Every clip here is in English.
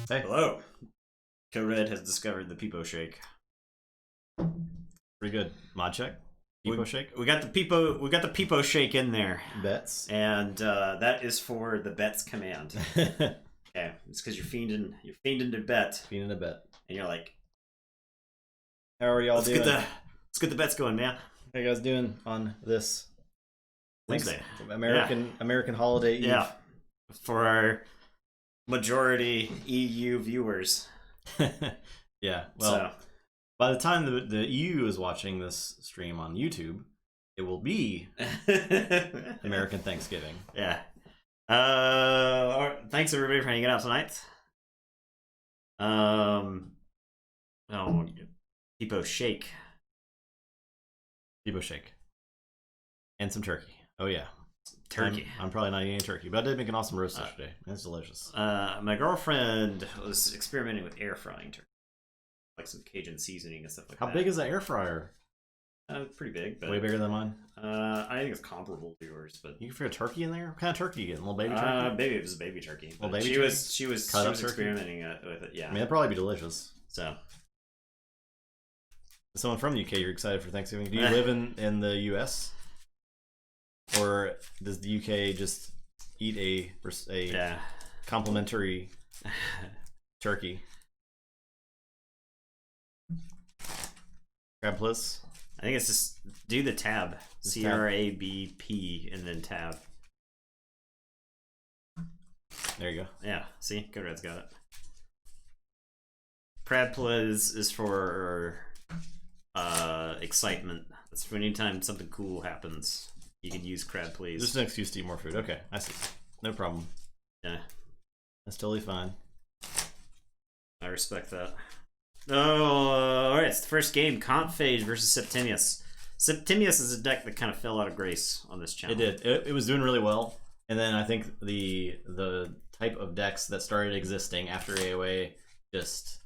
Hey. Hello. Code Red has discovered the Peepo Shake. Pretty good. Mod check. Peepo Shake. We got the Peepo Shake in there. Bets. And that is for the bets command. Okay. It's because you're fiending to bet. Fiending to bet. And you're like, how are y'all doing? Let's get the bets going, man. How you guys doing on this Wednesday? American holiday Eve. Yeah. For our majority EU viewers. Yeah. Well, by the time the EU is watching this stream on YouTube, it will be American Thanksgiving. Yeah. All right. Thanks everybody for hanging out tonight. Peepo Shake. Peepo Shake. And some turkey. Oh yeah. Turkey. I'm probably not eating turkey, but I did make an awesome roast yesterday. It's delicious. My girlfriend was experimenting with air frying turkey, like some Cajun seasoning and stuff like that. How big is that air fryer? Pretty big, but way bigger than mine. I think it's comparable to yours, but you can fit a turkey in there. What kind of turkey you getting? A little baby turkey? Baby, it was a baby turkey. Well, baby she turkey? was experimenting with it. Yeah, I mean, that'd probably be delicious. So, someone from the UK, you're excited for Thanksgiving? Do you live in the US? Or does the UK just eat a complimentary turkey? Crab plus? I think it's just do the tab. CRABP and then tab. There you go. Yeah, see? Code Red's got it. Crab plus is for excitement. That's for anytime something cool happens. You can use crab, please. Just an excuse to eat more food. Okay, I see. No problem. Yeah. That's totally fine. I respect that. Oh, alright, it's the first game. Confage versus Septimius. Septimius is a deck that kind of fell out of grace on this channel. It did. It was doing really well. And then I think the type of decks that started existing after AOA just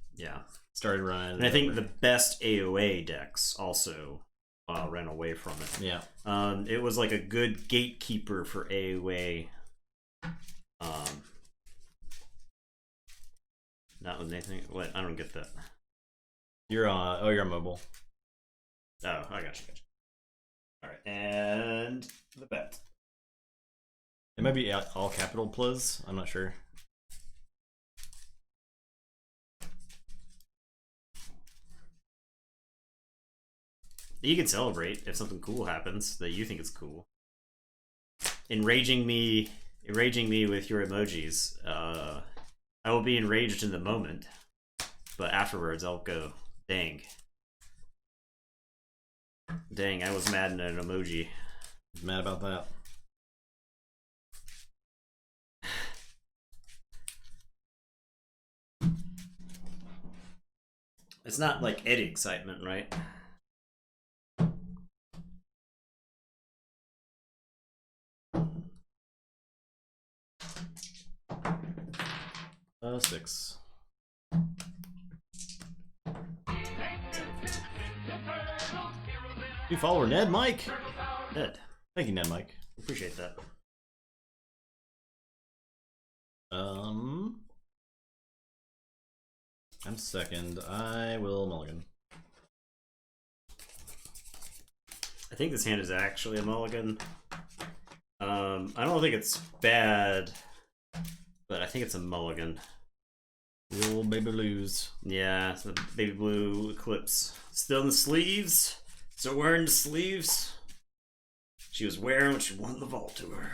started running. And I think the best AOA decks also ran away from it. Yeah. It was like a good gatekeeper for AOA. Not with anything. What? I don't get that. You're on. Oh, you're on mobile. Oh, I got you. All right, and the bet. It might be all capital plus. I'm not sure. You can celebrate if something cool happens that you think is cool. Enraging me with your emojis. I will be enraged in the moment, but afterwards I'll go, dang. Dang, I was mad in an emoji. Mad about that. It's not like Eddie excitement, right? 6. New follower, Ned Mike. Ned. Thank you, Ned Mike. Appreciate that. I'm second. I will mulligan. I think this hand is actually a mulligan. I don't think it's bad, but I think it's a mulligan. The old baby blues. Yeah, it's the baby blue Eclipse. Still in the sleeves. Still wearing the sleeves. She was wearing when she won the Vault Tour.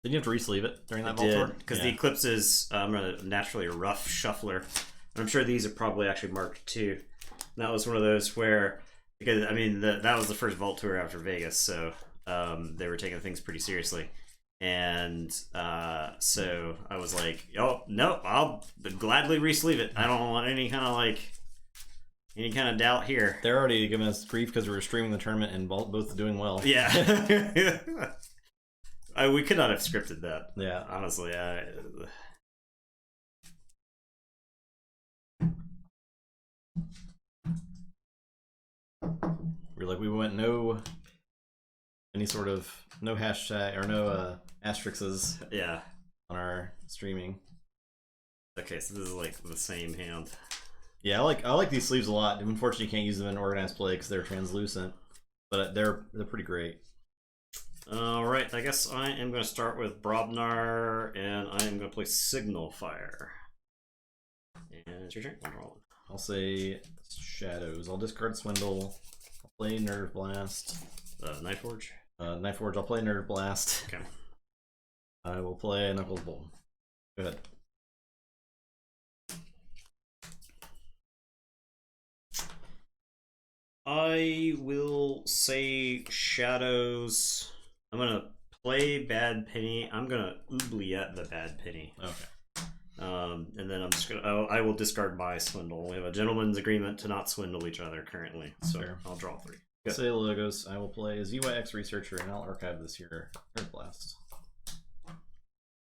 Did you have to re-sleeve it during that Vault Tour? Because the Eclipse is naturally a rough shuffler. And I'm sure these are probably actually marked too. And that was one of those where, because I mean, that was the first Vault Tour after Vegas, so they were taking things pretty seriously. And so I was like, oh no, I'll gladly re-sleeve it. I don't want any kind of doubt here. They're already giving us grief because we were streaming the tournament and both doing well. Yeah. We could not have scripted that. Yeah. Honestly, we're like, we went any sort of no hashtag or no asterisks. Yeah. on our streaming. Okay, so this is like the same hand. Yeah, I like these sleeves a lot. Unfortunately, you can't use them in organized play because they're translucent, but they're pretty great. All right, I guess I am going to start with Brobnar, and I am going to play Signal Fire. And it's your turn. I'll say Shadows. I'll discard Swindle. I'll play Nerve Blast. Knife Forge. Knife Forge. I'll play Nerve Blast. Okay. I will play Knuckles Bolt. Go ahead. I will say Shadows. I'm gonna play Bad Penny. I'm gonna oubliette the Bad Penny. Okay. And then I'm just gonna. Oh, I will discard my Swindle. We have a gentleman's agreement to not swindle each other currently, so fair. I'll draw 3. Good. Say Logos. I will play ZYX Researcher, and I'll archive this here. Nerve Blast.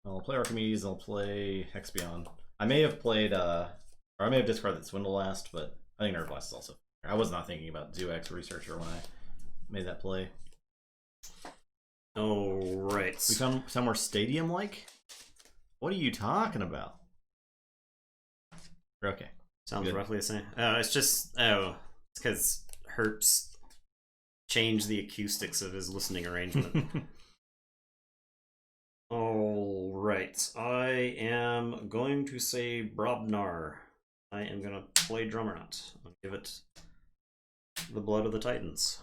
I'll play Archimedes. I'll play Hex Beyond. I may have played, or I may have discarded Swindle last, but I think Nerve Blast is also. I was not thinking about ZYX Researcher when I made that play. Oh, right. We found somewhere stadium-like? What are you talking about? Okay. Sounds roughly the same. It's just, it's because Herps changed the acoustics of his listening arrangement. All right. I am going to say Brobnar. I am going to play Drummernut. I'll give it the Blood of the Titans.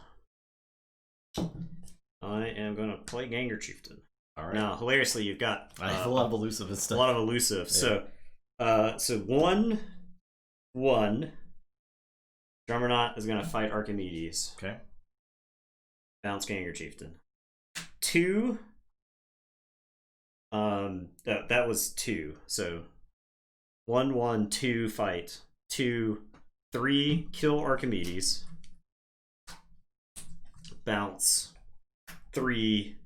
I am going to play Ganger Chieftain. All right. Now, hilariously, you've got I have a lot of elusive and stuff. A lot of elusive. Yeah. So 1/1. Drummernut is going to fight Archimedes. Okay. Bounce Ganger Chieftain. 2. That was 2. So 1/1, 2 fight. 2, 3 kill Archimedes. Bounce. 3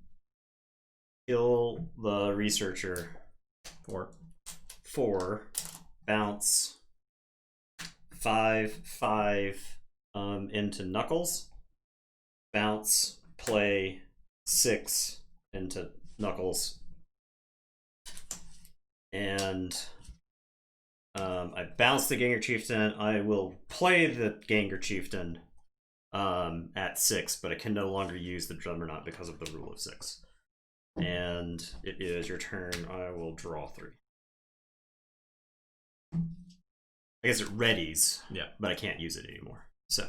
kill the researcher. 4 bounce. 5 into Knuckles. Bounce, play 6 into Knuckles. And I bounce the Ganger Chieftain. I will play the Ganger Chieftain at 6, but I can no longer use the Drummernut because of the rule of 6. And it is your turn. I will draw 3. I guess it readies, yeah, but I can't use it anymore. So,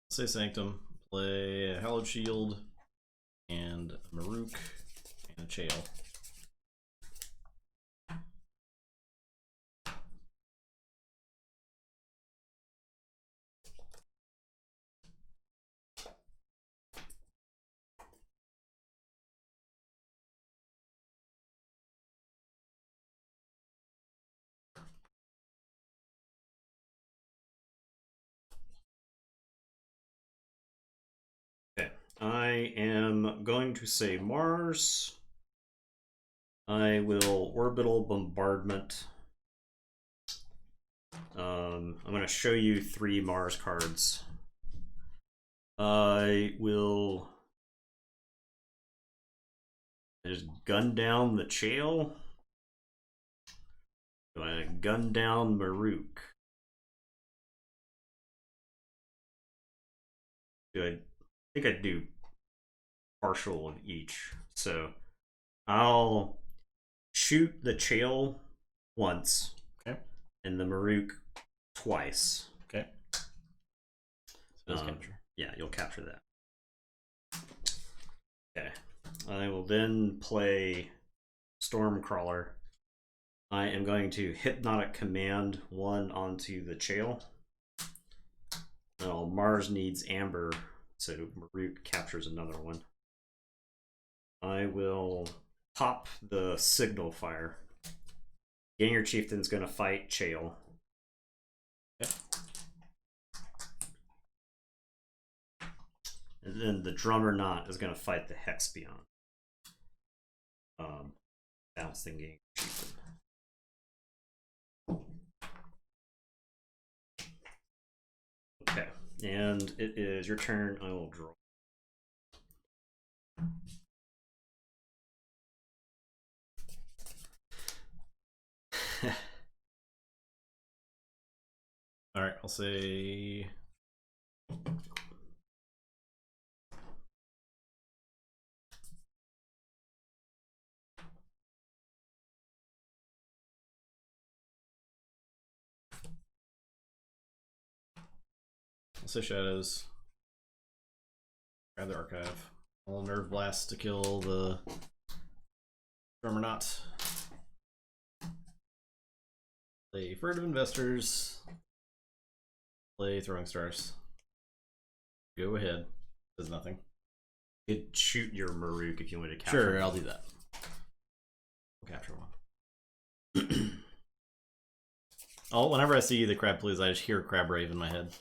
say Sanctum, play a Hallowed Shield, and a Maruk, and a Chael. I am going to say Mars. I will Orbital Bombardment. I'm going to show you 3 Mars cards. I will just gun down the Chael. I gun down Maruk. I think I'd do partial of each. So I'll shoot the Chael once. Okay. And the Maruk twice. Okay. Capture. Yeah, you'll capture that. Okay. I will then play Stormcrawler. I am going to Hypnotic Command 1 onto the Chael. Now, Mars needs Amber, so Maruk captures another one. I will pop the Signal Fire. Ganger Chieftain's going to fight Chael. Yep. And then the Drummernut is going to fight the Hex Beyond. Bouncing Ganger Chieftain. Okay, and it is your turn. I will draw. I'll say. I'll say Shadows. Grab the archive. I'll Nerve Blast to kill the Stormernaut. Play Furtive Investors. Play Throwing Stars. Go ahead. Does nothing. You could shoot your Maruk if you want to capture. Sure, I'll do that. I'll capture one. Oh, whenever I see the Crab Please, I just hear Crab Rave in my head.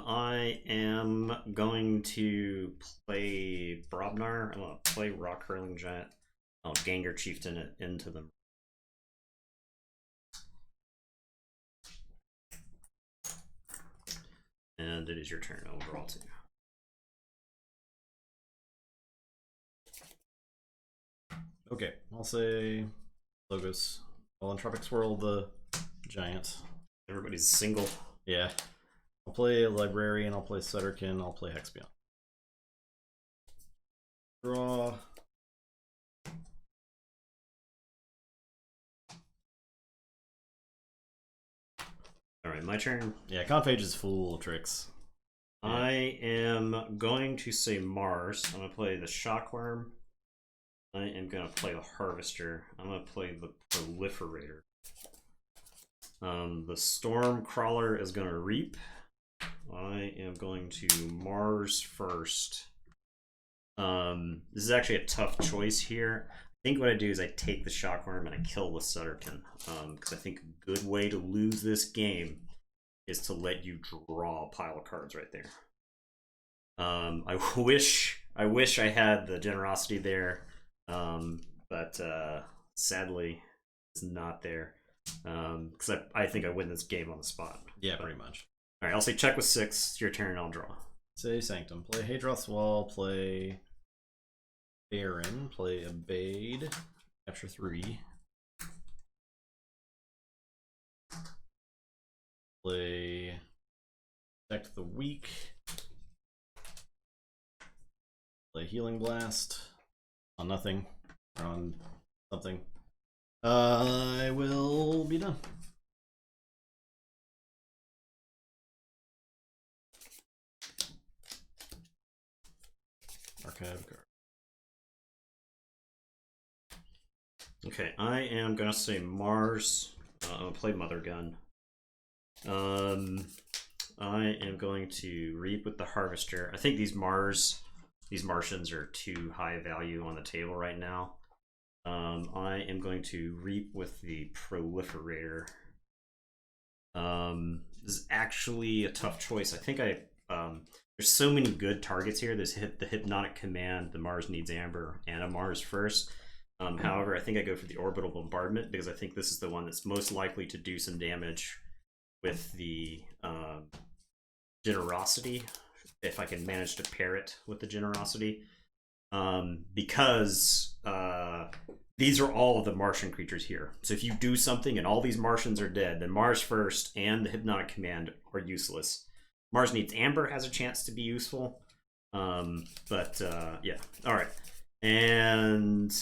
I am going to play Brobnar. I'm going to play Rock Hurling Giant. I'll Gengar Chieftain it into them. And it is your turn. I'll draw 2. Okay, I'll say Logos. I'll Entropic Swirl the Giant. Everybody's single. Yeah. I'll play Librarian, I'll play Sutterkin, I'll play Hexbion. Draw. Alright, my turn. Yeah, Confage is full of tricks. I am going to say Mars. I'm going to play the Shockworm. I am going to play the Harvester. I'm going to play the Proliferator. The Stormcrawler is going to Reap. I am going to Mars first. This is actually a tough choice here. I think what I do is I take the Shockworm and I kill the Sutterkin. Because I think a good way to lose this game is to let you draw a pile of cards right there. I wish I had the Generosity there, but sadly it's not there. Because I think I win this game on the spot. Yeah, pretty much. All right, I'll say check with 6. It's your turn. I'll draw. Say Sanctum. Play Hadroth's Wall. Play Baron. Play Evade. Capture 3. Play Protect the Weak. Play Healing Blast. On nothing. Or on something. I will be done. Archive card. Okay, I am gonna say Mars. I'm gonna play Mother Gun. I am going to Reap with the Harvester. I think these Martians are too high value on the table right now. I am going to Reap with the Proliferator. This is actually a tough choice. I think there's so many good targets here. There's the Hypnotic Command, the Mars Needs Amber, and a Mars first. However, I think I go for the Orbital Bombardment because I think this is the one that's most likely to do some damage with the Generosity, if I can manage to pair it with the Generosity. Because these are all of the Martian creatures here. So if you do something and all these Martians are dead, then Mars first and the Hypnotic Command are useless. Mars Needs Amber has a chance to be useful. Yeah. Alright. And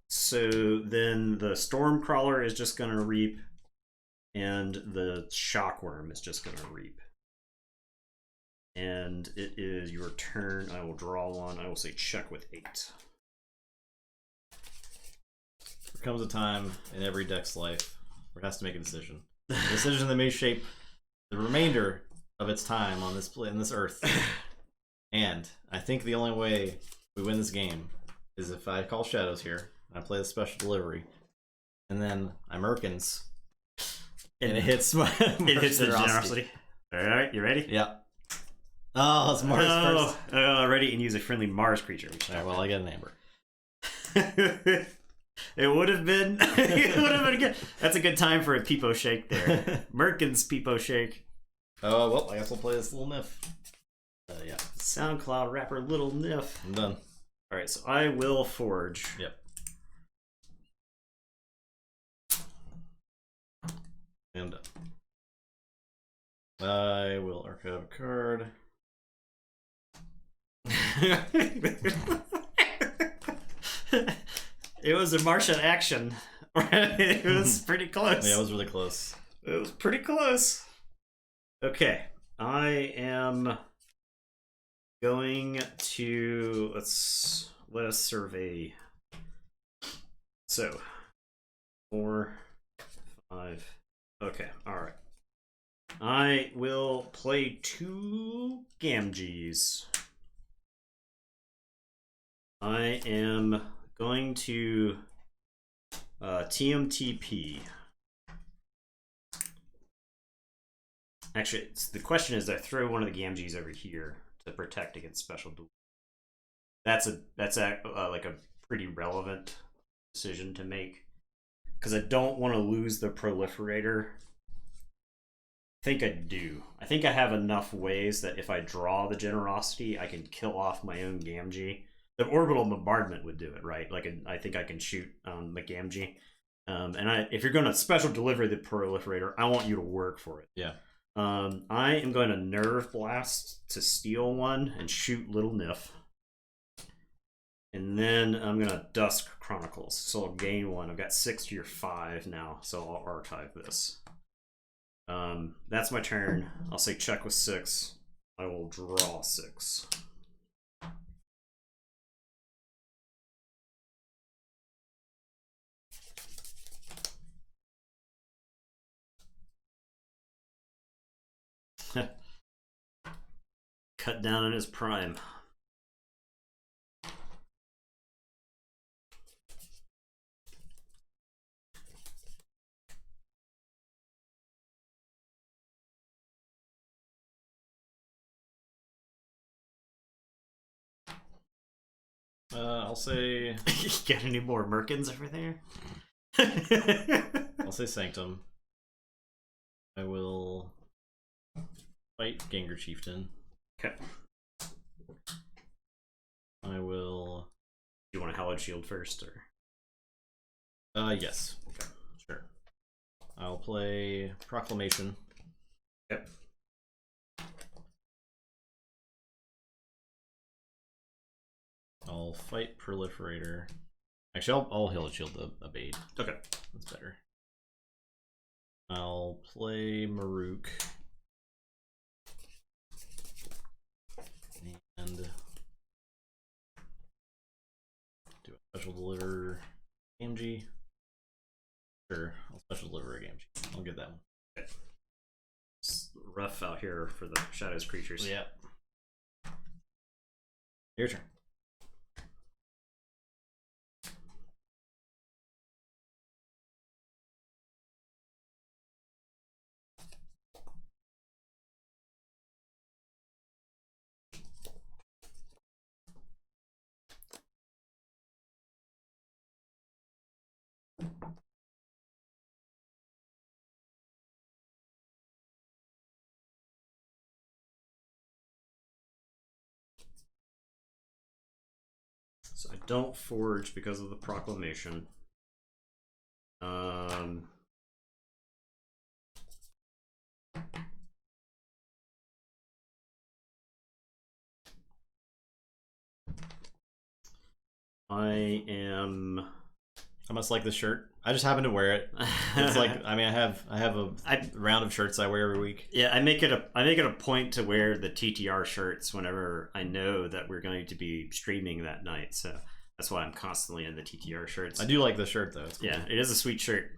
so then the Stormcrawler is just going to Reap. And the Shockworm is just going to Reap. And it is your turn. I will draw one. I will say check with 8. There comes a time in every deck's life where it has to make a decision. A decision that may shape the remainder of its time on this in this earth. And I think the only way we win this game is if I call Shadows here, and I play the special delivery, and then I Merkins, and it hits my it hits the Generosity. Alright, you ready? Yeah. Oh, it's Mars first. Ready, and use a friendly Mars creature. Alright, well, I get an Amber. It would have been good. That's a good time for a Peepo Shake there. Merkins Peepo Shake. Oh, well, I guess we'll play this little Niff. Yeah. SoundCloud rapper Little Niff. I'm done. Alright, so I will Forge. Yep. And I will archive a card. It was a Martian action. It was pretty close. Yeah, it was really close. It was pretty close. Okay, I am going to let us survey. So 4, 5. Okay, all right. I will play 2 Gamgees. I am going to TMTP. Actually, the question is, I throw one of the Gamgees over here to protect against special duel. That's like a pretty relevant decision to make, because I don't want to lose the proliferator. I think I do. I think I have enough ways that if I draw the generosity, I can kill off my own Gamgee. The orbital bombardment would do it, right? Like, I think I can shoot the Gamgee. And if you're going to special deliver the proliferator, I want you to work for it. Yeah. I am going to Nerve Blast to steal one and shoot Little Nif. And then I'm going to Dusk Chronicles. So I'll gain 1. I've got 6 to your 5 now, so I'll archive this. That's my turn. I'll say check with 6. I will draw 6. Cut down in his prime. I'll say. You got any more Merkins over there? I'll say Sanctum. I will fight Gengar Chieftain. Okay. I will. Do you want a Hallowed Shield first, or? Yes. Okay. Sure. I'll play Proclamation. Yep. I'll fight Proliferator. Actually, I'll Hallowed Shield the Abade. Okay. That's better. I'll play Maruk. And do a special deliver Gamgee. Sure, I'll special deliver a Gamgee. I'll get that one. Okay. It's rough out here for the Shadows creatures. Yeah. Your turn. So I don't forge because of the proclamation. I am. I must like this shirt. I just happen to wear it. It's like, I mean, I have a round of shirts I wear every week. Yeah, I make it a point to wear the TTR shirts whenever I know that we're going to be streaming that night. So that's why I'm constantly in the TTR shirts. I do like this shirt though. It's cool. Yeah, it is a sweet shirt.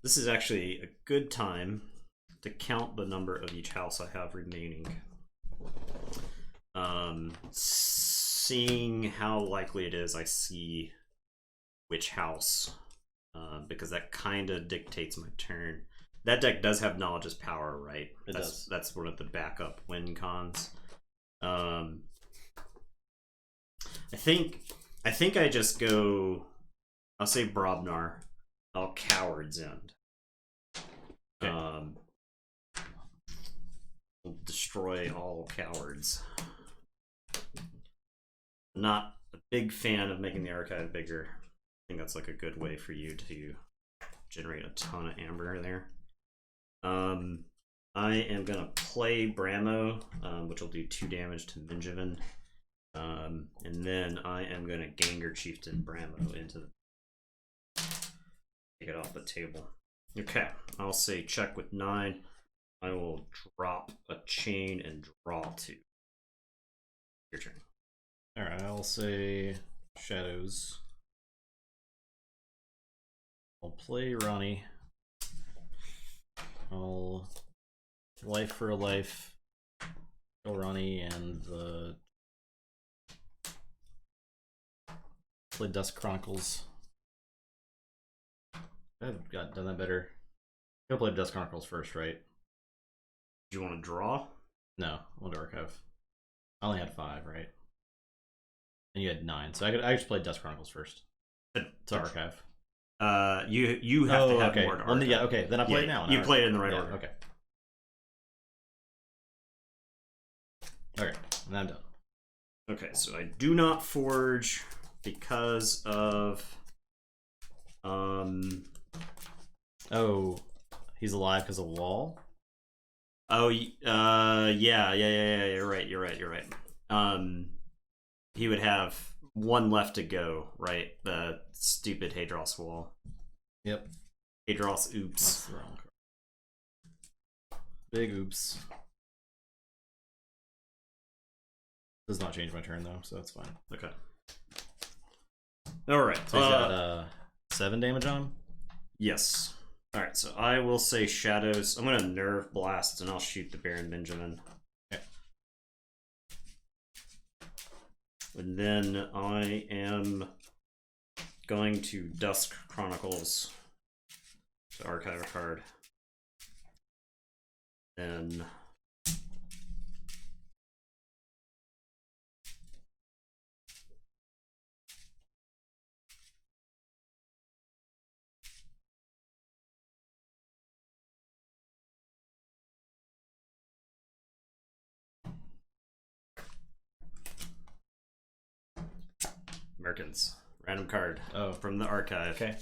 This is actually a good time to count the number of each house I have remaining. Seeing how likely it is I see which house, because that kind of dictates my turn. That deck does have Knowledge is Power, right? It does. That's one of the backup win cons. I think I just go. I'll say Brobnar. I'll Coward's End. Okay. We'll destroy all cowards. Not a big fan of making the archive bigger. I think that's like a good way for you to generate a ton of amber there. I am gonna play Bramo, which will do 2 damage to Benjamin. And then I am gonna Ganger Chieftain Bramo into the take it off the table. Okay, I'll say check with 9. I will drop a chain and draw 2. Your turn. Alright, I'll say Shadows. I'll play Ronnie. I'll life for a life. Kill Ronnie and the play Dusk Chronicles. I've done that better. I'll play Dusk Chronicles first, right? Do you want to draw? No, I want to archive. I only had 5, right? And you had 9, so I just played Dusk Chronicles first. To archive. You have to have more to archive. Well, yeah, okay. Then I play it now. You play it in the right order. Okay. Okay, and I'm done. Okay, so I do not forge because of Oh, he's alive because of wall. Oh, yeah. You're right. He would have 1 left to go, right? The stupid Hadros wall. Yep. Hadros oops. That's the wrong card. Big oops. Does not change my turn though, so that's fine. Okay. All right. So he's got 7 damage on him. Yes. All right. So I will say Shadows. I'm gonna Nerve Blast and I'll shoot the Baron Benjamin. Okay. And then I am going to Dusk Chronicles to archive a card. Then Merkins. Random card from the archive. Okay.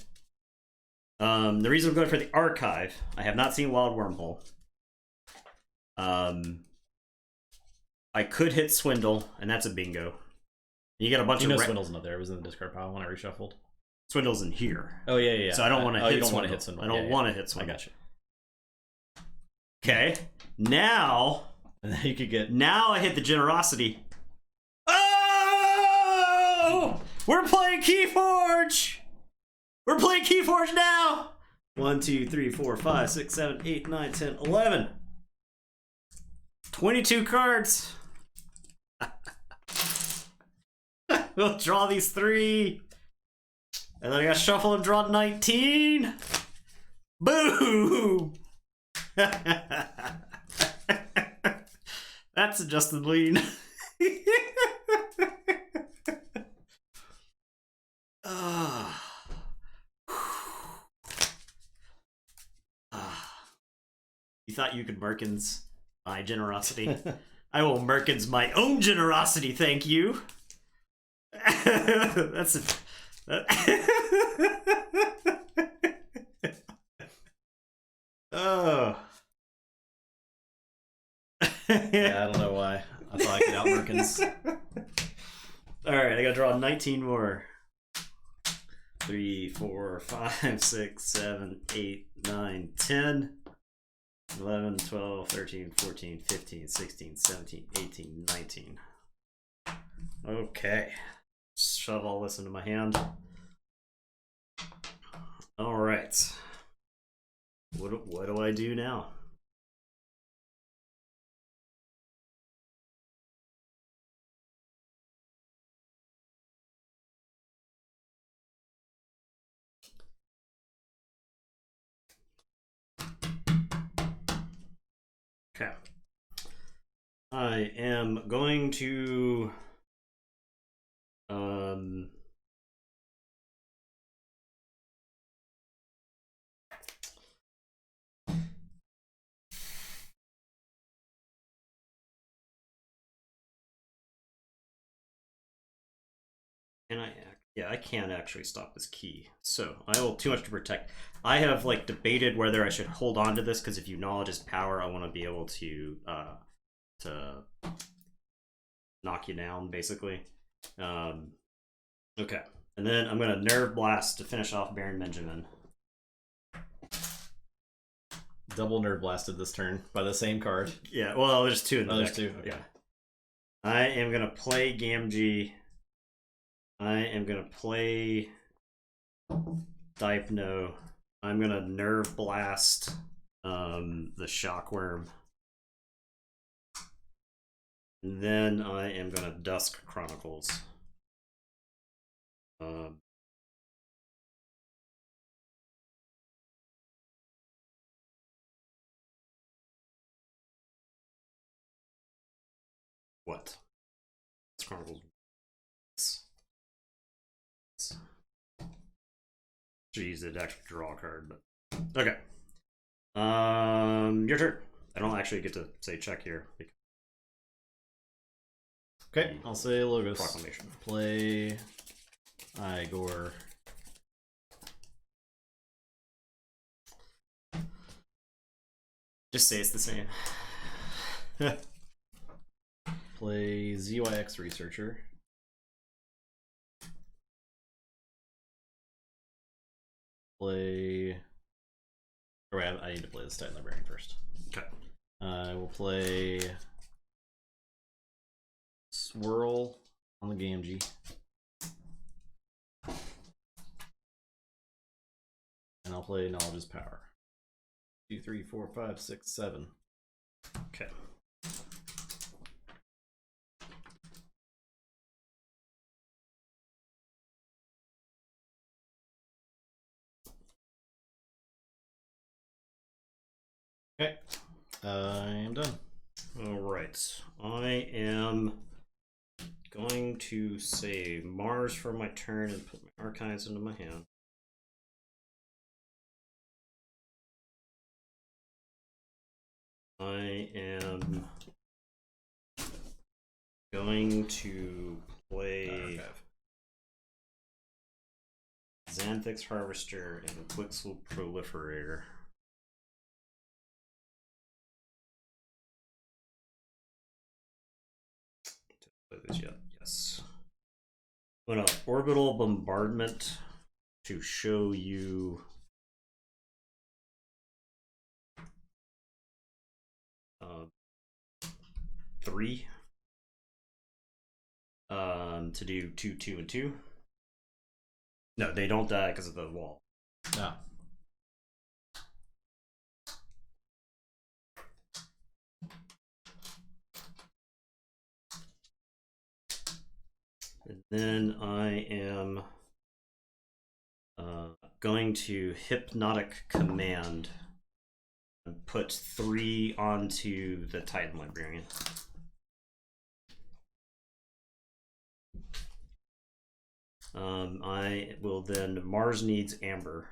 The reason I'm going for the archive, I have not seen Wild Wormhole. I could hit Swindle, and that's a bingo. You get a bunch of Swindle's not there. It was in the discard pile when I reshuffled. Swindle's in here. Oh yeah. So I don't want to hit. You don't Swindle. want to hit Swindle. I don't want to hit Swindle. I got you. Okay. Now you could get. Now I hit the Generosity. Oh! We're playing Keyforge. We're playing Keyforge now. 1, 2, 3, 4, 5, 6, 7, 8, 9, 10, 11. 22 cards. We'll draw these 3. And then I got shuffle and draw 19. Boom! That's adjusted lean. You thought you could Merkins my generosity? I will Merkins my own generosity, thank you. That's it. Oh. Yeah, I don't know why. I thought I could out Merkins. Alright, I gotta draw 19 more. 3, 4, 5, 6, 7, 8, 9, 10. 11, 12, 13, 14, 15, 16, 17, 18, 19. Okay. Shove all this into my hand. Alright. What do I do now? Okay. I am going to Can I? Yeah, I can actually stop this key. So I will too much to protect. I have like debated whether I should hold on to this because if you knowledge is power, I want to be able to knock you down basically. Okay, and then I'm gonna nerve blast to finish off Baron Benjamin. Double nerve blasted this turn by the same card. Yeah, well, there's two in the deck. There's two. Okay. Yeah. I am gonna play Gamgee. I am gonna play Dipno. I'm gonna nerve blast the Shockworm. And then I am gonna Dusk Chronicles. What? Dusk Chronicles. Should use the actual draw card, but okay. Your turn. I don't actually get to say check here. Okay, I'll say Logos. Proclamation. Play Igor. Just say it's the same. Play ZYX Researcher. Play. Or wait, I need to play this Titan Librarian first. Okay. I will play Swirl on the Gamgee. And I'll play Knowledge is Power. 2, 3, 4, 5, 6, 7. Okay. Okay. I am done. All right. I am going to save Mars for my turn and put my archives into my hand. I am going to play Xanthix Harvester and Quixel Proliferator. This yet? Yes. I'm gonna Orbital Bombardment to show you three. To do 2, 2, and 2. No, they don't die because of the wall. No. And then I am going to Hypnotic Command and put 3 onto the Titan Librarian. I will then Mars needs Amber.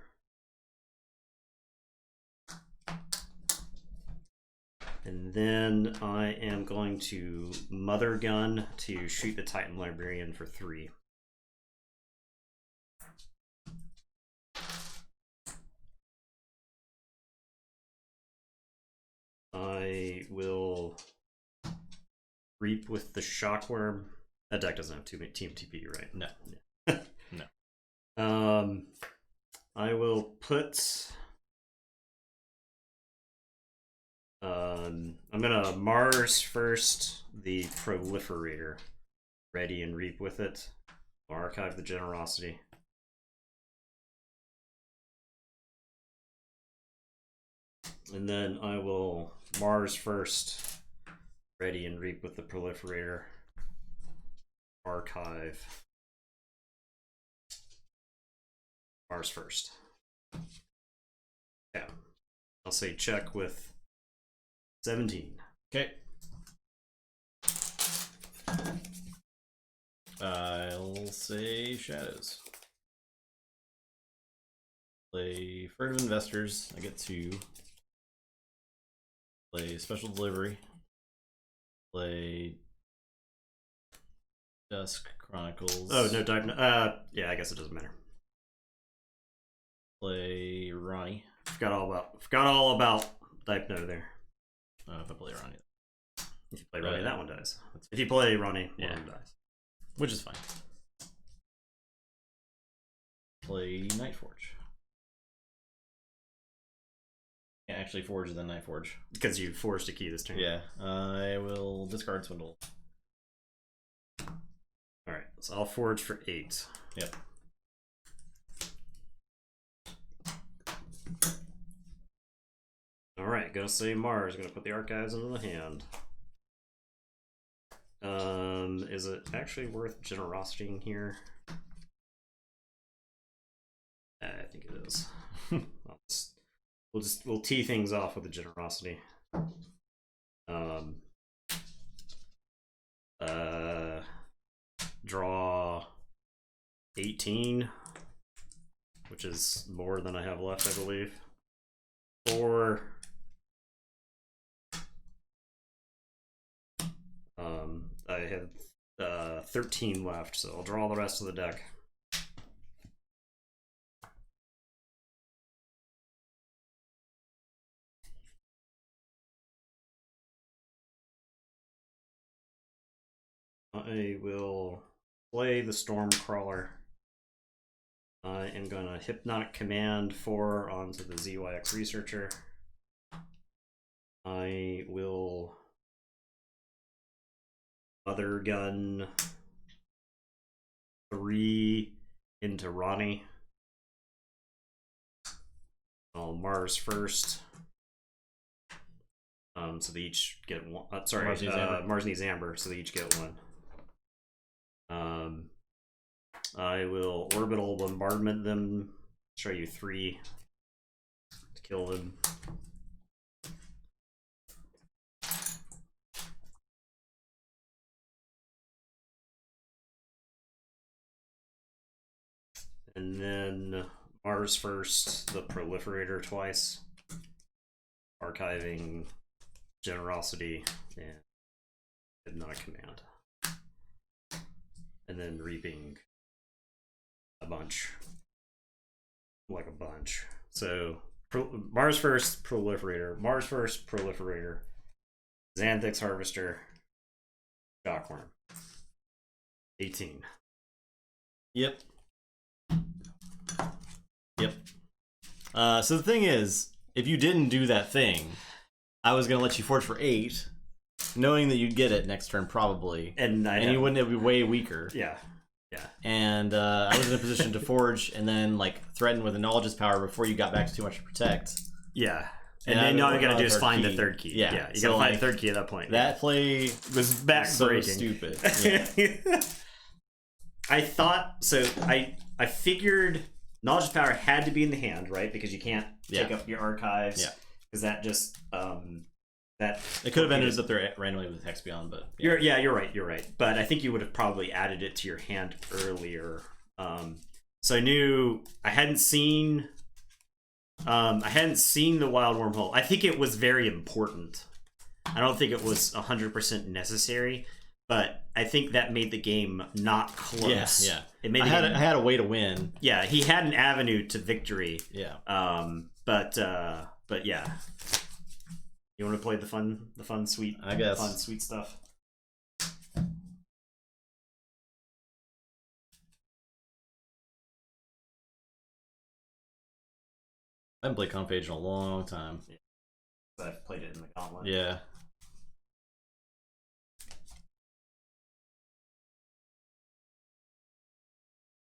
And then I am going to Mother Gun to shoot the Titan Librarian for 3. I will Reap with the Shockworm. That deck doesn't have Team TP, right? No. Yeah. No. I will put... I'm gonna Mars first the Proliferator. Ready and Reap with it. Archive the Generosity. And then I will Mars first. Ready and Reap with the Proliferator. Archive. Mars first. Yeah. I'll say check with 17. Okay. I'll say Shadows. Play Furtive Investors. I get 2. Play Special Delivery. Play Dusk Chronicles. Oh no, Dark. Yeah, I guess it doesn't matter. Play Ronnie. Forgot all about Dipno there. If I play Ronnie. If you play Ronnie, that one dies. If you play Ronnie, one of them dies. Which is fine. Play Nightforge. Can't actually forge and then Nightforge. Because you forced a key this turn. Yeah. I will discard Swindle. Alright, so I'll forge for 8. Yep. Alright, gonna say Mars, gonna put the archives into the hand. Is it actually worth generosity here? I think it is. We'll tee things off with the generosity. Draw 18, which is more than I have left, I believe. Or I have 13 left, so I'll draw the rest of the deck. I will play the Stormcrawler. I am going to Hypnotic Command 4 onto the ZYX Researcher. I will Mother Gun 3 into Ronnie. I'll Mars first. So they each get one. Sorry, Mars needs Amber, so they each get one. I will Orbital Bombardment them. Show you 3 to kill them. And then Mars first, the Proliferator twice. Archiving Generosity and Hypnotic Command. And then reaping a bunch. Like a bunch. So Mars first, Proliferator. Mars first, Proliferator. Xanthix Harvester. Shockworm. 18. Yep. Yep. So the thing is, if you didn't do that thing, I was gonna let you forge for 8, knowing that you'd get it next turn probably, and you wouldn't be way weaker. Yeah, yeah. And I was in a position to forge and then like threaten with a knowledge's power before you got back to too much to protect. Yeah. And then all you gotta do is find the third key. Yeah, you gotta find the third key at that point. That play was backbreaking. So stupid. Yeah. I thought so. I figured knowledge's power had to be in the hand, right? Because you can't take up your archives. Yeah. Because that just that it could have ended up there randomly with Hex Beyond, but you're right. But I think you would have probably added it to your hand earlier. So I knew I hadn't seen the Wild Wormhole. I think it was very important. I don't think it was 100% necessary, but I think that made the game not close. Yeah. It made I had a way to win. Yeah, he had an avenue to victory. Yeah. But yeah. You want to play the fun, sweet, I guess. Fun, sweet stuff. I haven't played Conphage in a long time. Yeah. But I've played it in the Gauntlet. Yeah.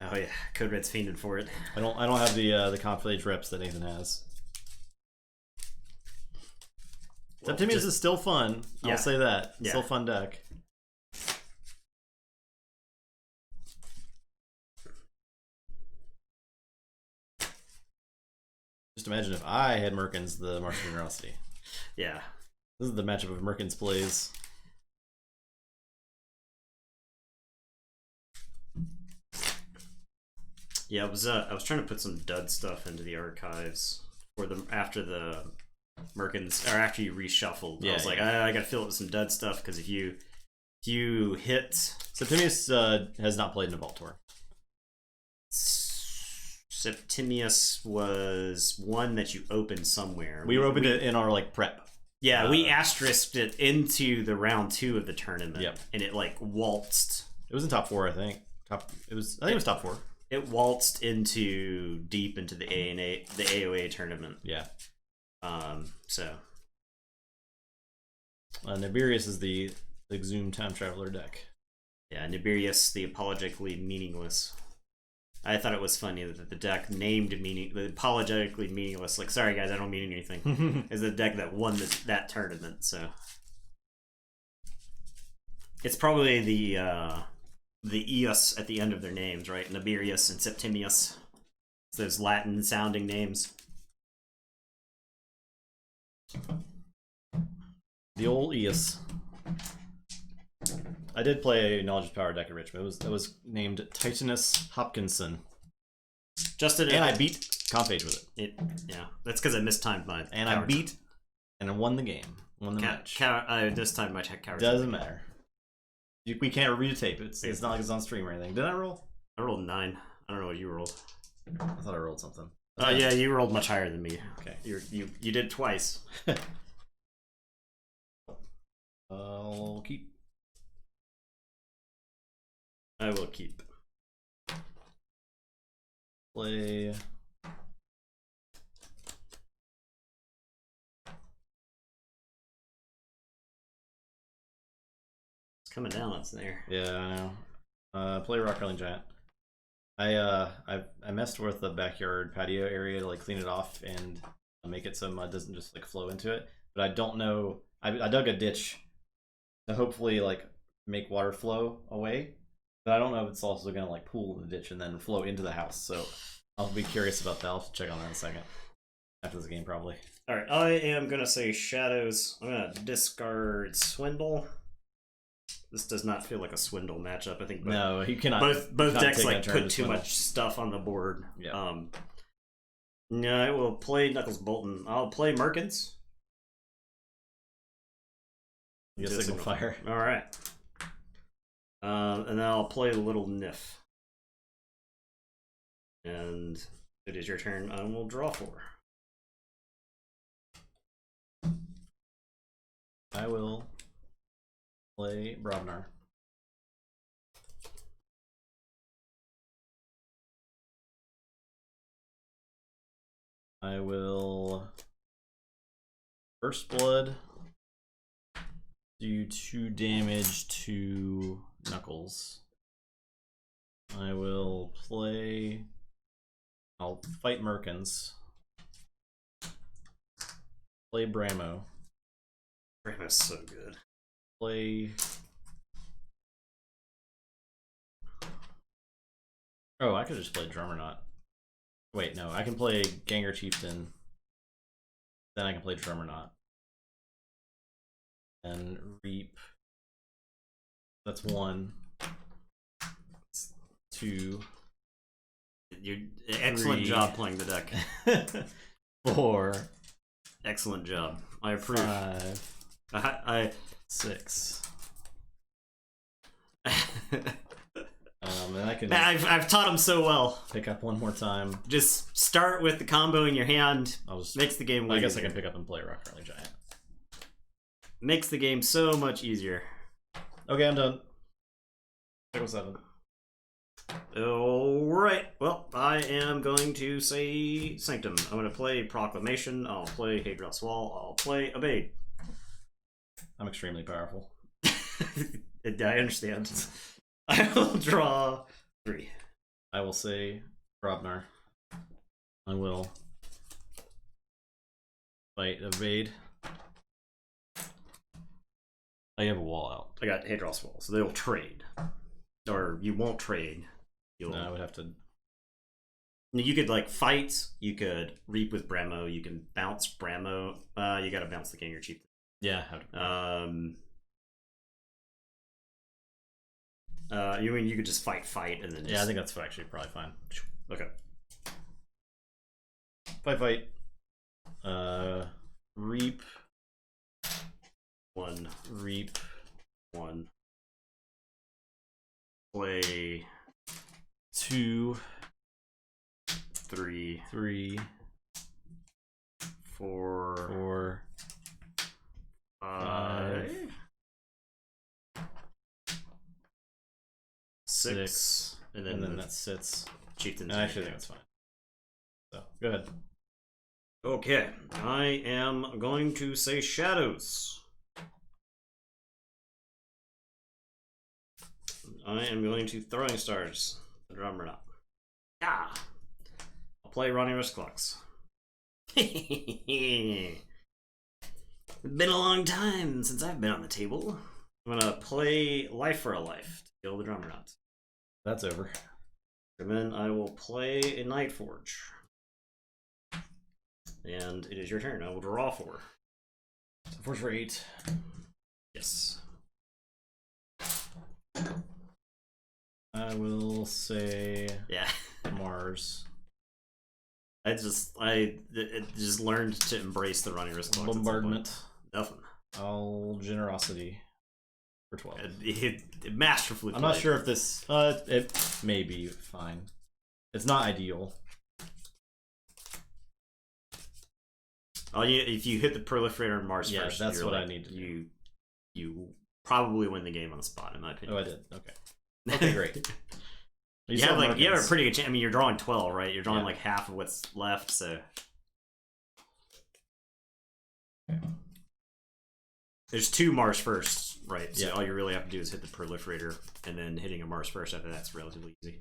Oh yeah, Code Red's fiended for it. I don't have the Conphage reps that Nathan has. Well, Septimius is still fun. I'll say that. Yeah. Still a fun deck. Just imagine if I had Merkins the Martial Generosity. Yeah. This is the matchup of Merkins plays. Yeah, I was trying to put some dud stuff into the archives for them after the Merkins, or after you reshuffled. I was like, I gotta fill it with some dud stuff, because if you hit Septimius has not played in a Vault Tour. Septimius was one that you opened somewhere. We opened it in our like prep. Yeah, we asterisked it into the round 2 of the tournament. Yep. And it like waltzed. It was in top 4, I think. I think it was top 4. It waltzed into deep into the AOA tournament. Yeah. So Nibirius is the Exhumed Time Traveler deck. Yeah, Nibirius, the apologetically meaningless. I thought it was funny that the deck named the apologetically meaningless, like, sorry guys, I don't mean anything, is the deck that won that tournament. So it's probably the Eos at the end of their names, right? Nibirius and Septimius. It's those Latin sounding names. The old Eos. I did play a Knowledge is Power deck at Richmond. It was named Titanus Hopkinson. And I beat Compage with it. Yeah, that's because I mistimed my. And I beat, and I won the game. Won the match. This time my Tower. Doesn't matter. We can't review the tape. It's not like it's on stream or anything. Did I roll? I rolled 9. I don't know what you rolled. I thought I rolled something. Yeah, you rolled much higher than me. Okay, you did twice. I'll keep. I will keep. Play. It's coming down. It's there. Yeah, I know. Play Rock Crawling Giant. I messed with the backyard patio area to like clean it off and make it so mud doesn't just like flow into it. But I don't know. I dug a ditch to hopefully like make water flow away. But I don't know if it's also gonna like pool in the ditch and then flow into the house. So I'll be curious about that. I'll check on that in a second. After this game, probably. Alright, I am gonna say Shadows. I'm gonna discard Swindle. This does not feel like a Swindle matchup. I think no, you cannot. Both decks like put too much stuff on the board. Yeah. No, I will play Knuckles Bolton. I'll play Merkins. You get Signal Fire. Alright. And then I'll play Little Nif. And it is your turn. I will draw 4. I will play Brobnar. I will First Blood, do 2 damage to Knuckles. I will play. I'll fight Merkins. Play Bramo. Bramo's so good. Play. Oh, I could just play Drummerknot. Wait, no, I can play Ganger Chieftain. Then I can play Drummerknot. And Reap. That's 1. That's 2. Excellent 3. job playing the deck. 4. Excellent job. I approve. 5. 6. And I can. I've taught him so well. Pick up 1 more time. Just start with the combo in your hand. I'll just makes the game. I guess I can pick up and play Rock Crawling Giant. Makes the game so much easier. Okay, I'm done. 7. Alright, well, I am going to say Sanctum. I'm going to play Proclamation, I'll play Hadros Wall, I'll play Obeyed. I'm extremely powerful. I understand. I will draw 3. I will say Brobnar. I will fight Evade. I have a wall out. I got Hadros Wall, so they'll trade. Or you won't trade. No, I would have to. You could like fight. You could Reap with Bramo. You can bounce Bramo. You got to bounce the Ganger Chieftain. Yeah. You mean you could just fight, and then. Yeah, I think that's actually probably fine. Okay. Fight. Reap. 1. Reap. 1. play 2, 3, 4, 4, 5, 6, and then that sits. Chieftains. I actually think that's fine. So, go ahead. Okay, I am going to say Shadows. I am going to Throwing Stars. The drummer up. Yeah. I'll play Ronnie Risclux. It's been a long time since I've been on the table. I'm gonna play Life for a Life to kill the drummer nuts. That's over. And then I will play a Nightforge. And it is your turn. I will draw 4. So 4 for 8. Yes. I will say Yeah. Mars. I just learned to embrace the Ronnie Risclux. Bombardment. Nothing. All Generosity for 12. It masterfully. I'm not sure if this. It may be fine. It's not ideal. If you hit the proliferator on Mars first, that's what I need to do. You probably win the game on the spot, in my opinion. Oh, I did. Okay. Okay, great. You have a pretty good chance. I mean, you're drawing 12, right? You're drawing like half of what's left, so. Okay. There's 2 Mars first, right? So all you really have to do is hit the proliferator, and then hitting a Mars first after that's relatively easy.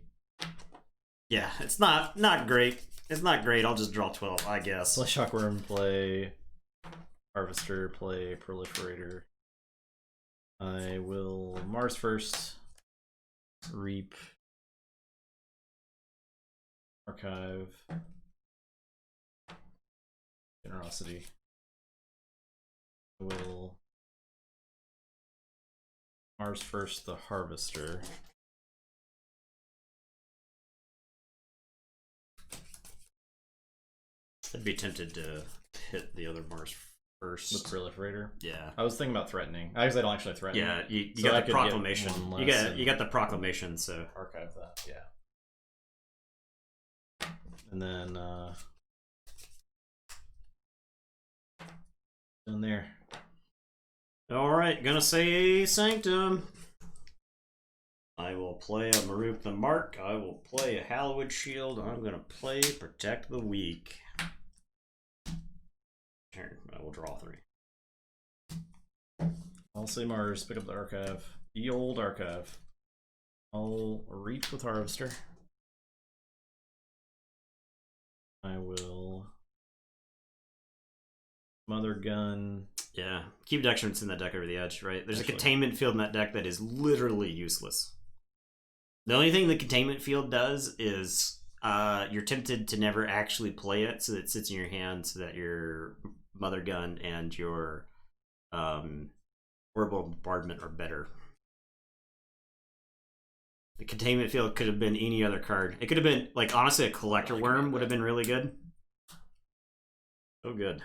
Yeah, it's not great. It's not great. I'll just draw 12, I guess. Play Shockworm, play Harvester, play Proliferator. I will Mars first, Reap, Archive, Generosity. I will Mars first, the Harvester. I'd be tempted to hit the other Mars first. The Proliferator? Yeah. I was thinking about threatening. I guess I don't actually threaten. Yeah, you got the proclamation. You got the proclamation, so archive that, yeah. And then in there. Alright, gonna say Sanctum. I will play a Maruk the Mark. I will play a Hallowed Shield. I'm gonna play Protect the Weak. Turn. I will draw 3. I'll say Mars, pick up the archive. The old archive. I'll Reap with Harvester. I will Mother Gun. Yeah, keep Dexterance in that deck over the edge, right? There's a containment field in that deck that is literally useless. The only thing the containment field does is you're tempted to never actually play it, so that it sits in your hand, so that your Mother Gun and your Orbital Bombardment are better. The containment field could have been any other card. It could have been, like, honestly, a Collector Worm would have been really good. Oh, good.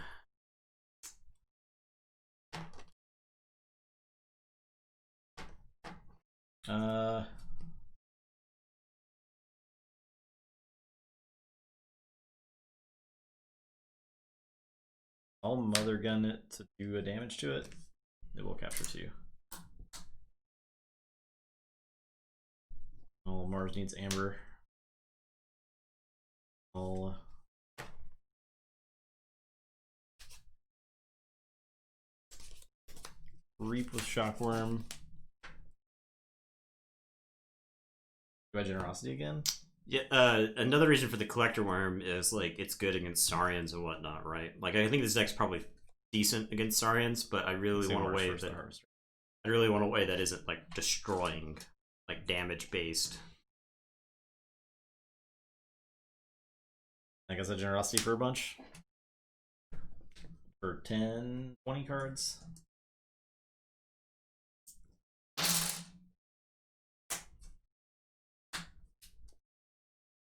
I'll Mother Gun it to do a damage to it. It will capture 2. Oh, Mars needs Amber. I'll Reap with Shockworm. Do I Generosity again? Yeah, another reason for the Collector Worm is, like, it's good against Saurians and whatnot, right? Like, I think this deck's probably decent against Saurians, but I really want a way that isn't, like, destroying, like, damage based. I guess a Generosity for a bunch. For 10, 20 cards.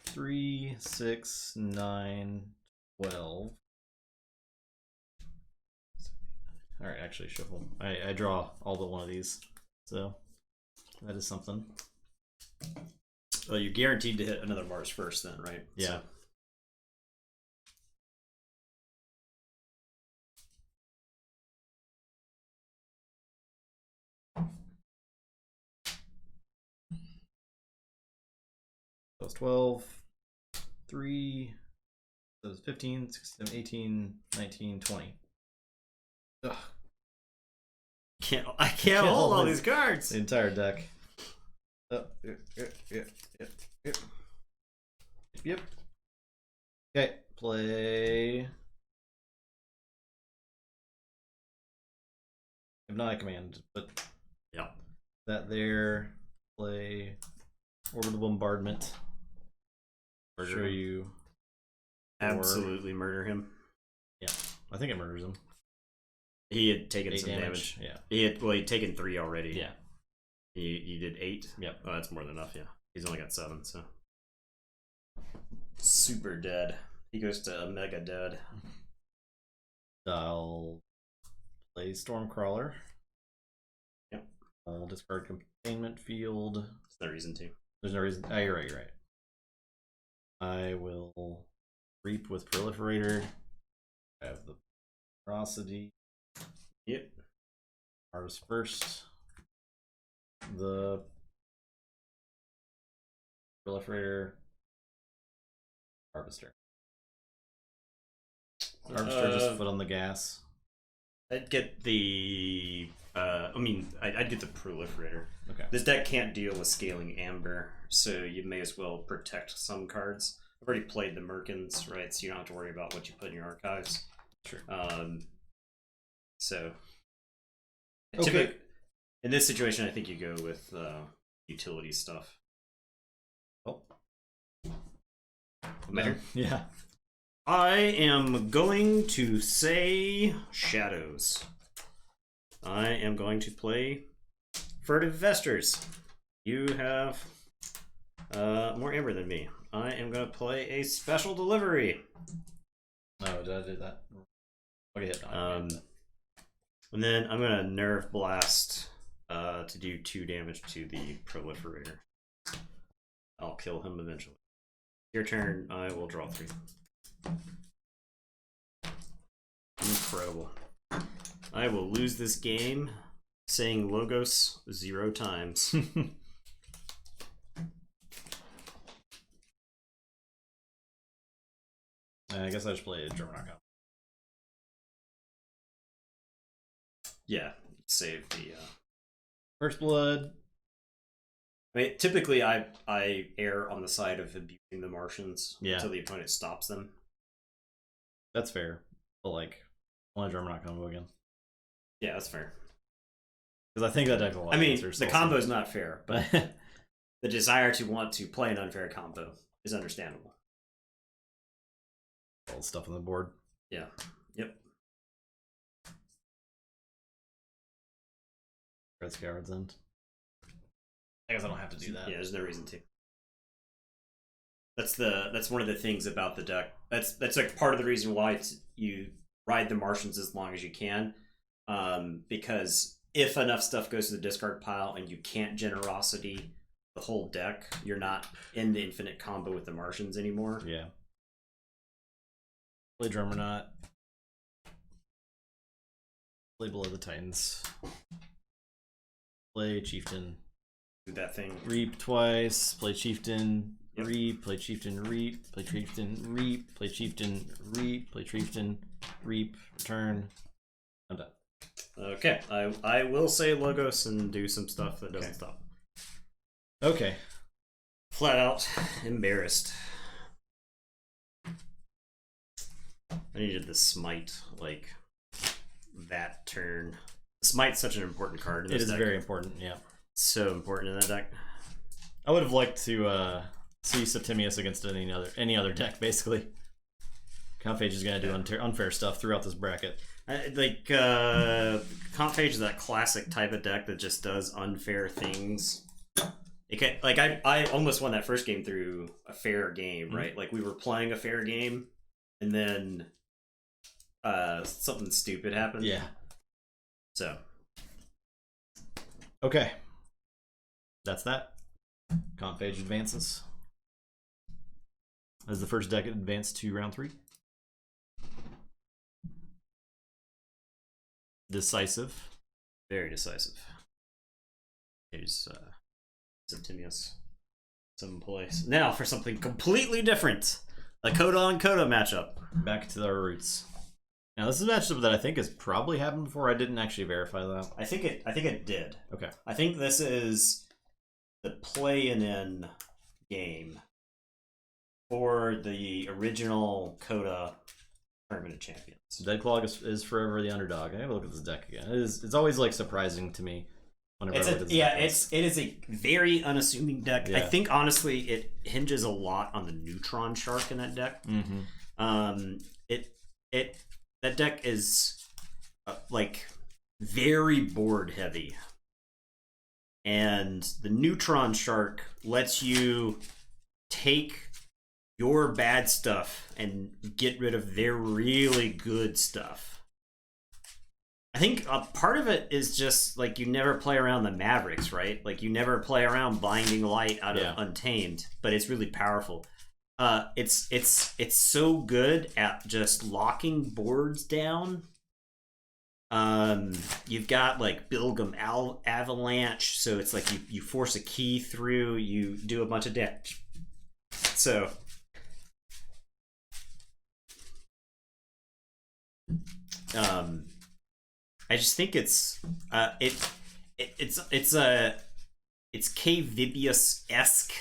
Three, 6, 9, 12. All right, actually shuffle. I draw all but one of these, so that is something. Well, you're guaranteed to hit another Mars first, then, right? Yeah. So it's 12, 3, so it's 15, 16, 18, 19, 20. Ugh. I can't hold all these cards. The entire deck. Yep. Okay, play Hypnotic Command. But that there. Play Orbital Bombardment. Show you. Absolutely murder him. Yeah, I think it murders him. He had taken some damage. Yeah. He'd taken 3 already. Yeah. You did 8? Yep. Oh, that's more than enough, yeah. He's only got 7, so. Super dead. He goes to mega dead. I'll play Stormcrawler. Yep. I'll discard Containment Field. There's no reason to. There's no reason. Oh, you're right, you're right. I will Reap with Proliferator. I have the Ferocity. Yep. Harvest first. The Proliferator. Harvester. Harvester just foot on the gas. I'd get the I'd get the Proliferator. Okay. This deck can't deal with scaling Amber, so you may as well protect some cards. I've already played the Merkins, right? So you don't have to worry about what you put in your archives. Sure. So okay. In this situation, I think you go with utility stuff. Oh. Better? Yeah. I am going to say Shadows. I am going to play Furtive Vestors. You have more Amber than me. I am going to play a Special Delivery. Oh, did I do that? Okay, hit. And then I'm going to Nerve Blast to do 2 damage to the Proliferator. I'll kill him eventually. Your turn. I will draw 3. Incredible. I will lose this game saying Logos 0 times. I guess I should play a German knockout. Yeah, save the First Blood. I mean, typically I err on the side of abusing the Martians until the opponent stops them. That's fair. But like, I want a German combo again. Yeah, that's fair. Because I think that deck a lot. I mean, the combo is not fair, but the desire to want to play an unfair combo is understandable. All the stuff on the board. Yeah. Yep. Red Scourge's End. I guess I don't have to do that. Yeah, there's no reason to. That's one of the things about the deck. That's like part of the reason why you ride the Martians as long as you can, because if enough stuff goes to the discard pile and you can't Generosity the whole deck, you're not in the infinite combo with the Martians anymore. Yeah. Play Drummerknot. Play Below the Titans. Play Chieftain. Do that thing. Reap twice. Play Chieftain. Yep. Reap. Play Chieftain. Reap. Play Chieftain. Reap. Play Chieftain. Reap. Play Chieftain. Reap. Return. I'm done. Okay. I will say Logos and do some stuff that doesn't stop. Okay. Flat out embarrassed. I needed the Smite like that turn. Smite's such an important card in this deck. It is very important, yeah. So important in that deck. I would have liked to see Septimius against any other deck, basically. Comphage is going to do unfair stuff throughout this bracket. Comphage is that classic type of deck that just does unfair things. I almost won that first game through a fair game, right? Like, we were playing a fair game, and then something stupid happened. Yeah. So. Okay. That's that. Phage advances. As the first deck advanced to round 3. Decisive. Very decisive. Here's Septimius. Some place. Now for something completely different. A Coda on Coda matchup. Back to our roots. Now this is a matchup that I think has probably happened before. I didn't actually verify that. I think it did. Okay. I think this is the play-in game for the original Coda Tournament of Champions. Deadclaw is forever the underdog. I gotta look at this deck again. It's always like surprising to me whenever I look at this deck. It is a very unassuming deck. Yeah. I think honestly it hinges a lot on the Neutron Shark in that deck. Mm-hmm. That deck is like very board heavy. And the Neutron Shark lets you take your bad stuff and get rid of their really good stuff. I think a part of it is just like you never play around the Mavericks, right? Like you never play around Blinding Light out of Untamed, but it's really powerful. It's so good at just locking boards down. You've got like Bilgam Avalanche, so it's like you force a key through, you do a bunch of damage. So I just think it's K-Vibius-esque,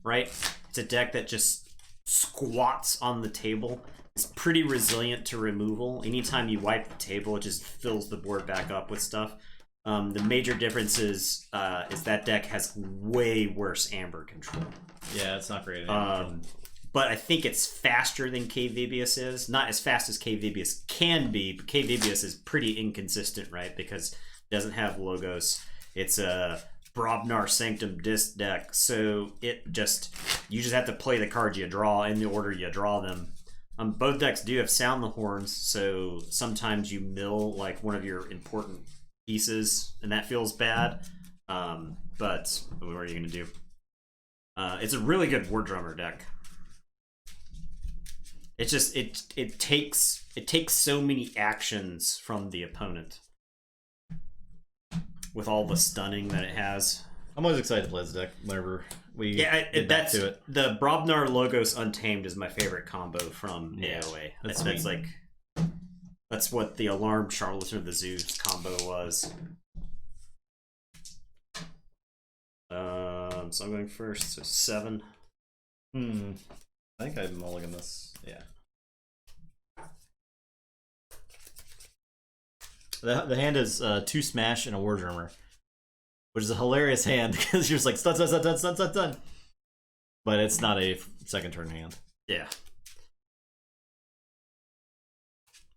right? It's a deck that just squats on the table. It's pretty resilient to removal. Anytime you wipe the table, it just fills the board back up with stuff. The major difference is that deck has way worse Amber control. Yeah, it's not great. But I think it's faster than K-Vibius is. Not as fast as K-Vibius can be, but K-Vibius is pretty inconsistent, right? Because it doesn't have logos. It's a Brobnar Sanctum Disc deck, so you just have to play the cards you draw in the order you draw them. Both decks do have Sound the Horns, so sometimes you mill like one of your important pieces, and that feels bad. But what are you going to do? It's a really good War Drummer deck. It's just it takes so many actions from the opponent with all the stunning that it has. I'm always excited to play this deck whenever we get back to it. The Brobnar Logos Untamed is my favorite combo from AOA. That's what the Alarm Charlatan of the Zeus combo was. So I'm going first, so 7. I think I'm mulligan this. Yeah. The hand is 2 Smash and a War Drummer, which is a hilarious hand because you're just like stun, stun, stun, stun, stun, stun, stun. But it's not a second turn hand. Yeah.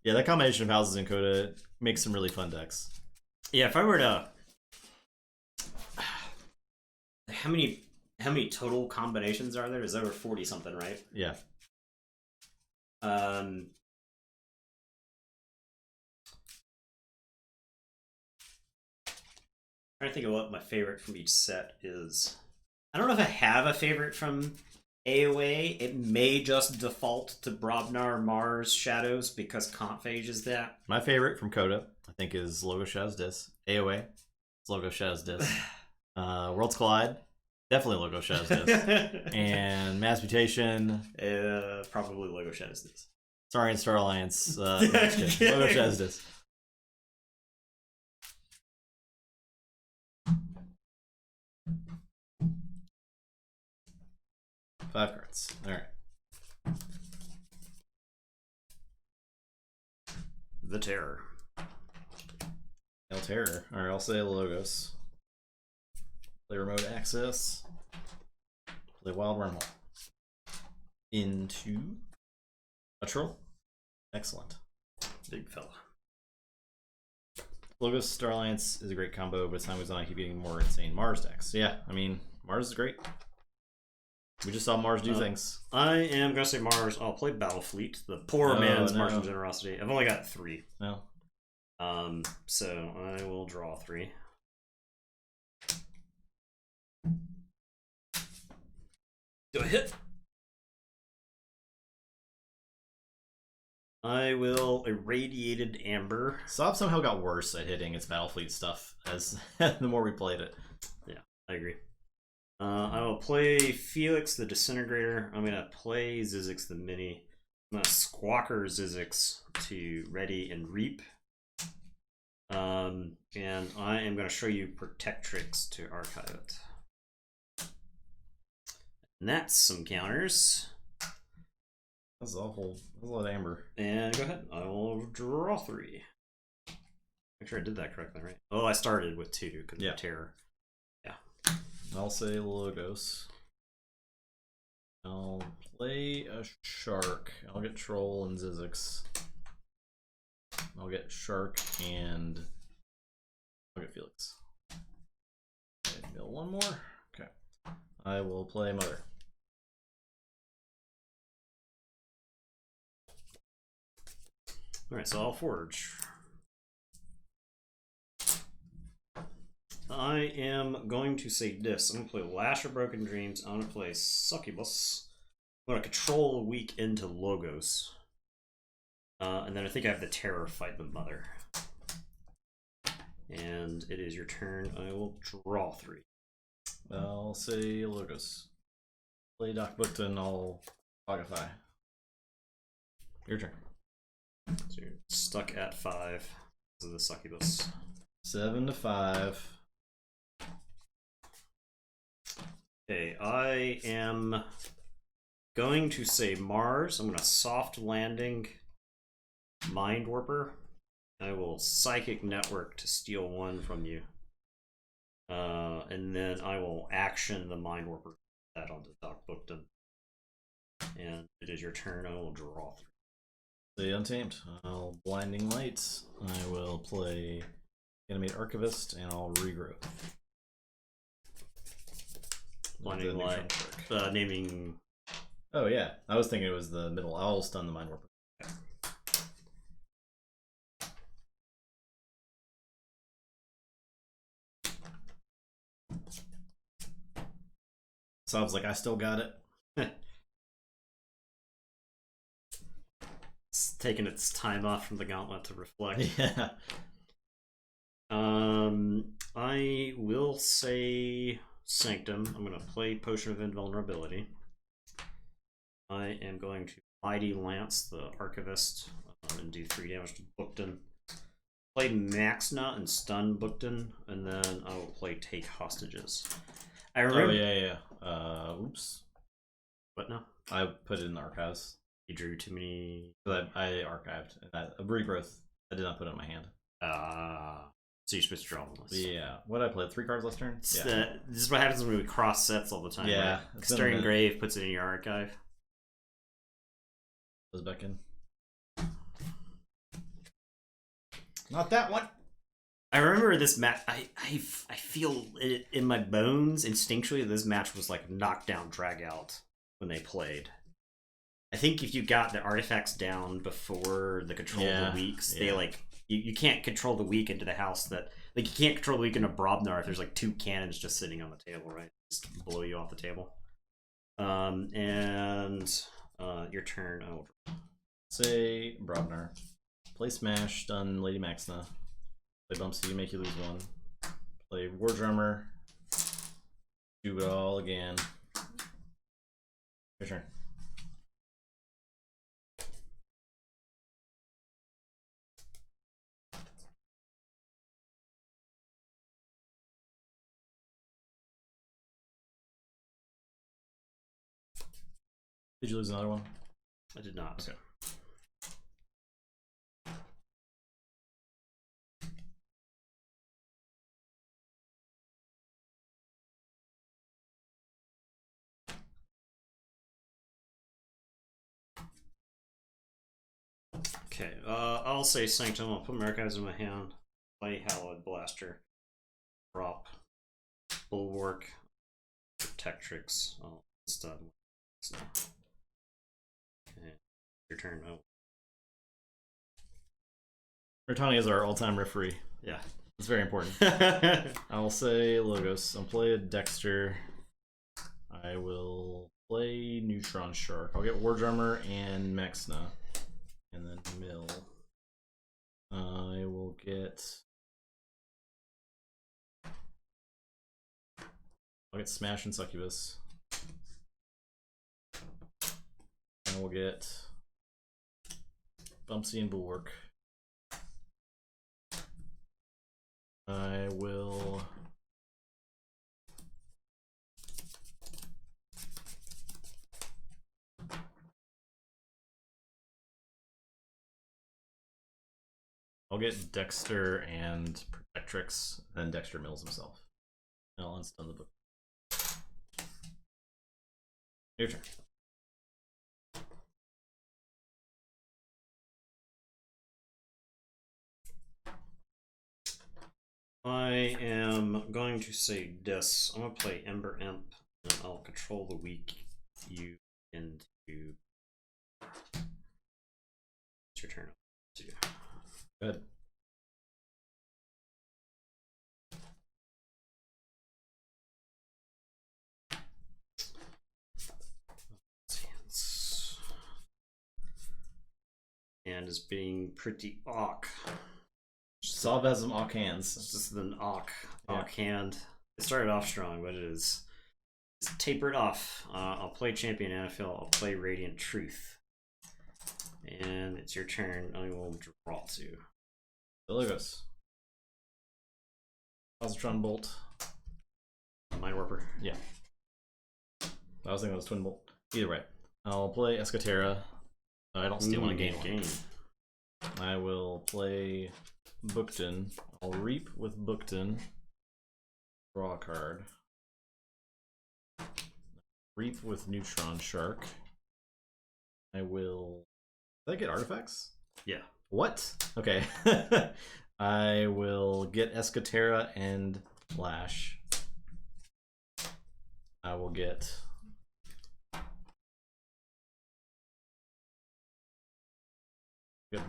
Yeah, that combination of houses and Coda makes some really fun decks. Yeah, if I were to, how many total combinations are there? There's over 40 something, right? Yeah. Trying to think of what my favorite from each set is. I don't know if I have a favorite from AOA. It may just default to Brobnar Mars Shadows because Phage is that. My favorite from Coda, I think, is Logo Shadows Dis. AOA, it's Logo Shadows Dis. Worlds Collide, definitely Logo Shadows Dis. And Mass Mutation, probably Logo Shadows Dis. Sorry, and Star Alliance, Logo Shadows Dis. Five cards. All right. The Terror. El Terror. All right, I'll say Logos. Play Remote Access. Play Wild Wormhole. Into a Troll. Excellent. Big fella. Logos Star Alliance is a great combo, but as time goes on, I keep getting more insane Mars decks. Yeah, I mean, Mars is great. We just saw Mars do things. I am going to say Mars. I'll play Battlefleet. The poor man's Martian Generosity. I've only got 3. No. So I will draw 3. hit. I will Irradiated Amber. Sob somehow got worse at hitting its Battlefleet stuff as the more we played it. Yeah, I agree. I will play Felix the Disintegrator. I'm gonna play Zizix the Mini. I'm gonna Squawker Zizix to Ready and Reap. And I am gonna show you Protectrix to archive it. And that's some counters. That's awful. That's a lot of amber. And go ahead. I will draw 3. Make sure I did that correctly, right? Oh, I started with 2 because of terror. Yeah. I'll say Logos. I'll play a Shark. I'll get Troll and Zizix. I'll get Shark and I'll get Felix. Okay, got one more. Okay. I will play Mother. Alright, so I'll forge. I am going to say this. I'm going to play Lash of Broken Dreams. I'm going to play Succubus. I'm going to control a weak into Logos. And then I think I have the Terror fight the Mother. And it is your turn. I will draw 3. I'll say Logos. Play Doc Bookton, I'll Fogify. Your turn. So you're stuck at 5 because of the Succubus. 7 to 5. Okay, I am going to say Mars. I'm going to soft landing Mind Warper. I will Psychic Network to steal 1 from you. And then I will action the Mind Warper that onto Doc Bookton. And it is your turn. I will draw 3. Say Untamed. I'll Blinding Lights. I will play Animate Archivist, and I'll Regrowth. Blinding Light. Naming. Oh, yeah. I was thinking it was the middle. I'll stun the Mind Warper. Okay. Sounds like I still got it. It's taking its time off from the gauntlet to reflect. Yeah. I will say Sanctum. I'm going to play Potion of Invulnerability. I am going to Mighty Lance the Archivist and do 3 damage to Bookton. Play Maxna and stun Bookton, and then I will play Take Hostages. I remember. Oh, yeah. Oops. What now? I put it in the archives. You drew too many. But I archived. A Regrowth. I did not put it in my hand. So you're supposed to draw one less. Yeah. What did I play? 3 cards last turn? Yeah. This is what happens when we cross sets all the time. Yeah. Right? Stirring Grave puts it in your archive. Goes back in. Not that one. I remember this match. I feel it in my bones instinctually. This match was like knockdown, drag out when they played. I think if you got the artifacts down before the control of the weaks, they like you can't control the weak into the house that like you can't control the weak into Brobnar if there's like 2 cannons just sitting on the table, right? Just blow you off the table. Your turn. Oh, say Brobnar. Play Smash, stun Lady Maxna. Play Bumpsy, make you lose 1. Play War Drummer. Do it all again. Your turn. Did you lose another one? I did not. Okay. Okay, I'll say Sanctum. I'll put my archives in my hand. Play Hallowed Blaster. Drop. Bulwark. Protectrix. I'll stun. So. Okay. Your turn. Oh. Bertani is our all-time referee. Yeah. It's very important. I'll say Logos. I'll play a Dexter. I will play Neutron Shark. I'll get War Drummer and Maxna. And then mill. I will get... I'll get Smash and Succubus. And we'll get Bumpsy and Bulwark. I will... I'll get Dexter and Protectrix, then Dexter mills himself. And I'll unstun the book. Your turn. I am going to say this. I'm going to play Ember Imp, and I'll control the weak you into... It's your turn. Good. And is being pretty awk. Solve has some awk hands. It's just an awk hand. It started off strong, but it's tapered off. I'll play Champion Anaphyl. I'll play Radiant Truth. And it's your turn. I will draw 2. Illigos. Positron Bolt. Mind Warper. Yeah. I was thinking it was Twin Bolt. Either way. I'll play Escatera. I don't steal one game. I will play Bookton. I'll reap with Bookton. Draw a card. Reap with Neutron Shark. I will... Did I get artifacts? Yeah. What? Okay. I will get Escatera and Flash. I will get...